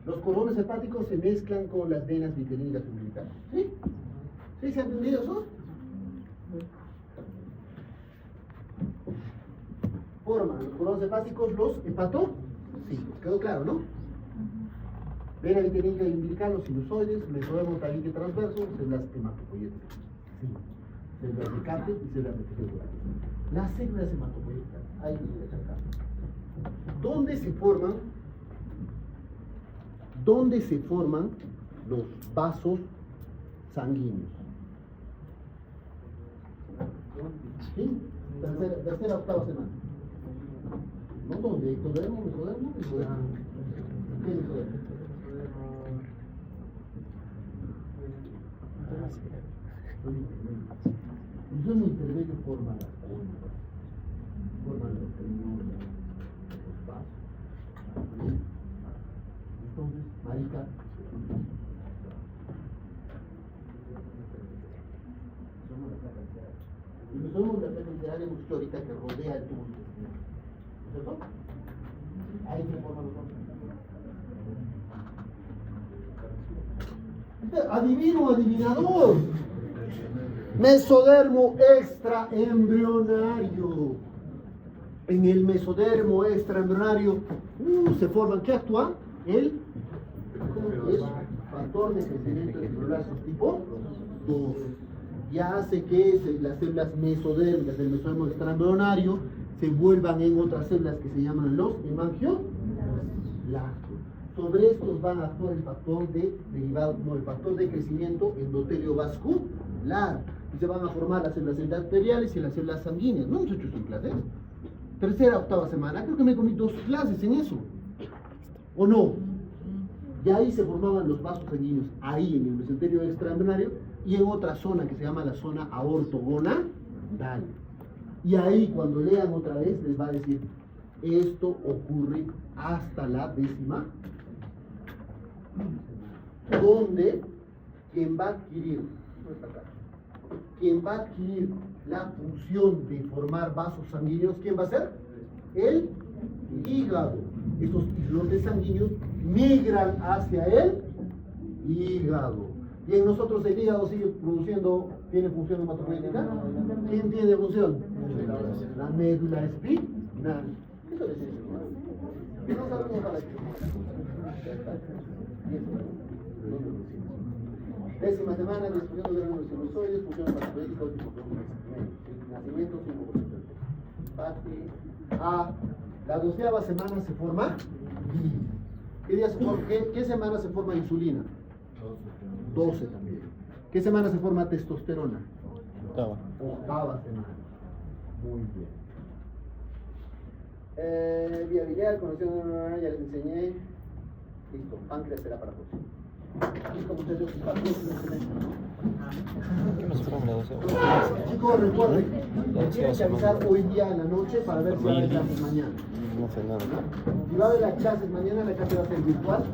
[SPEAKER 1] Los cordones hepáticos se mezclan con las venas vitelínicas y umbilicales. ¿Sí? ¿Sí se ha entendido eso? Forman los cordones hepáticos los hepatocitos. ¿Quedó claro, no? Vena vitelínica y umbilical, los sinusoides, mesodermo tabique transverso, células hematopoyéticas. Sí. Células de Kaplan y células de tejido colágeno. Las células hematopoyéticas, ahí les voy a sacar. ¿Dónde se forman los vasos sanguíneos? ¿Sí? Tercera, octava semana. ¿No? ¿Dónde? ¿Ectodermo, mesodermo? ¿Qué mesodermo? El zona intermedio forma las células, forma los riñones, los vasos. Entonces, marica, somos la placa visceral hemohistórica que rodea el tubo intestinal, ¿no es cierto? Ahí se forman los vasos. Adivino, adivinador. Mesodermo extraembrionario. En el mesodermo extraembrionario se forman, ¿qué actúa? El factor de crecimiento celular tipo 2. Y hace que las células mesodérmicas del mesodermo extraembrionario se vuelvan en otras células que se llaman los hemangioblastos. Sobre estos van a actuar el factor de crecimiento endotelio vascular. Y se van a formar las células endoteliales y las células sanguíneas. No hemos hecho eso en clases. Tercera, octava semana. Creo que me comí 2 clases en eso. ¿O no? Y ahí se formaban los vasos sanguíneos, ahí en el mesenterio extraembrionario y en otra zona que se llama la zona aortogonadal. Y ahí cuando lean otra vez les va a decir, esto ocurre hasta la 10ª, donde quien va a adquirir la función de formar vasos sanguíneos, ¿quién va a ser? El hígado. Estos islotes sanguíneos migran hacia el hígado. Y en nosotros el hígado sigue produciendo, ¿tiene función hematopoyética? ¿Quién tiene función? La médula espinal. Eso es eso, ¿no? Y no sabemos para qué. Décima semana, descubriendo de los sinusoides, funciones patológicas, tipo nacimiento, parte A. La 12ª semana se forma. ¿Qué día se forma? ¿Qué semana se forma insulina? 12 también. ¿Qué semana se forma testosterona? Octava semana. Muy bien. Viabilidad, conociendo, ya les enseñé. Listo, páncreas será para próximo. Listo, muchachos, para el próximo semestre, ¿no?
[SPEAKER 4] ¿Qué nos fueron la 12?
[SPEAKER 1] Chicos, recuerden, tienen que avisar hoy día en la noche para ver si va a haber clases mañana.
[SPEAKER 2] No sé nada.
[SPEAKER 1] Si va a haber las clases mañana, la clase va a ser virtual.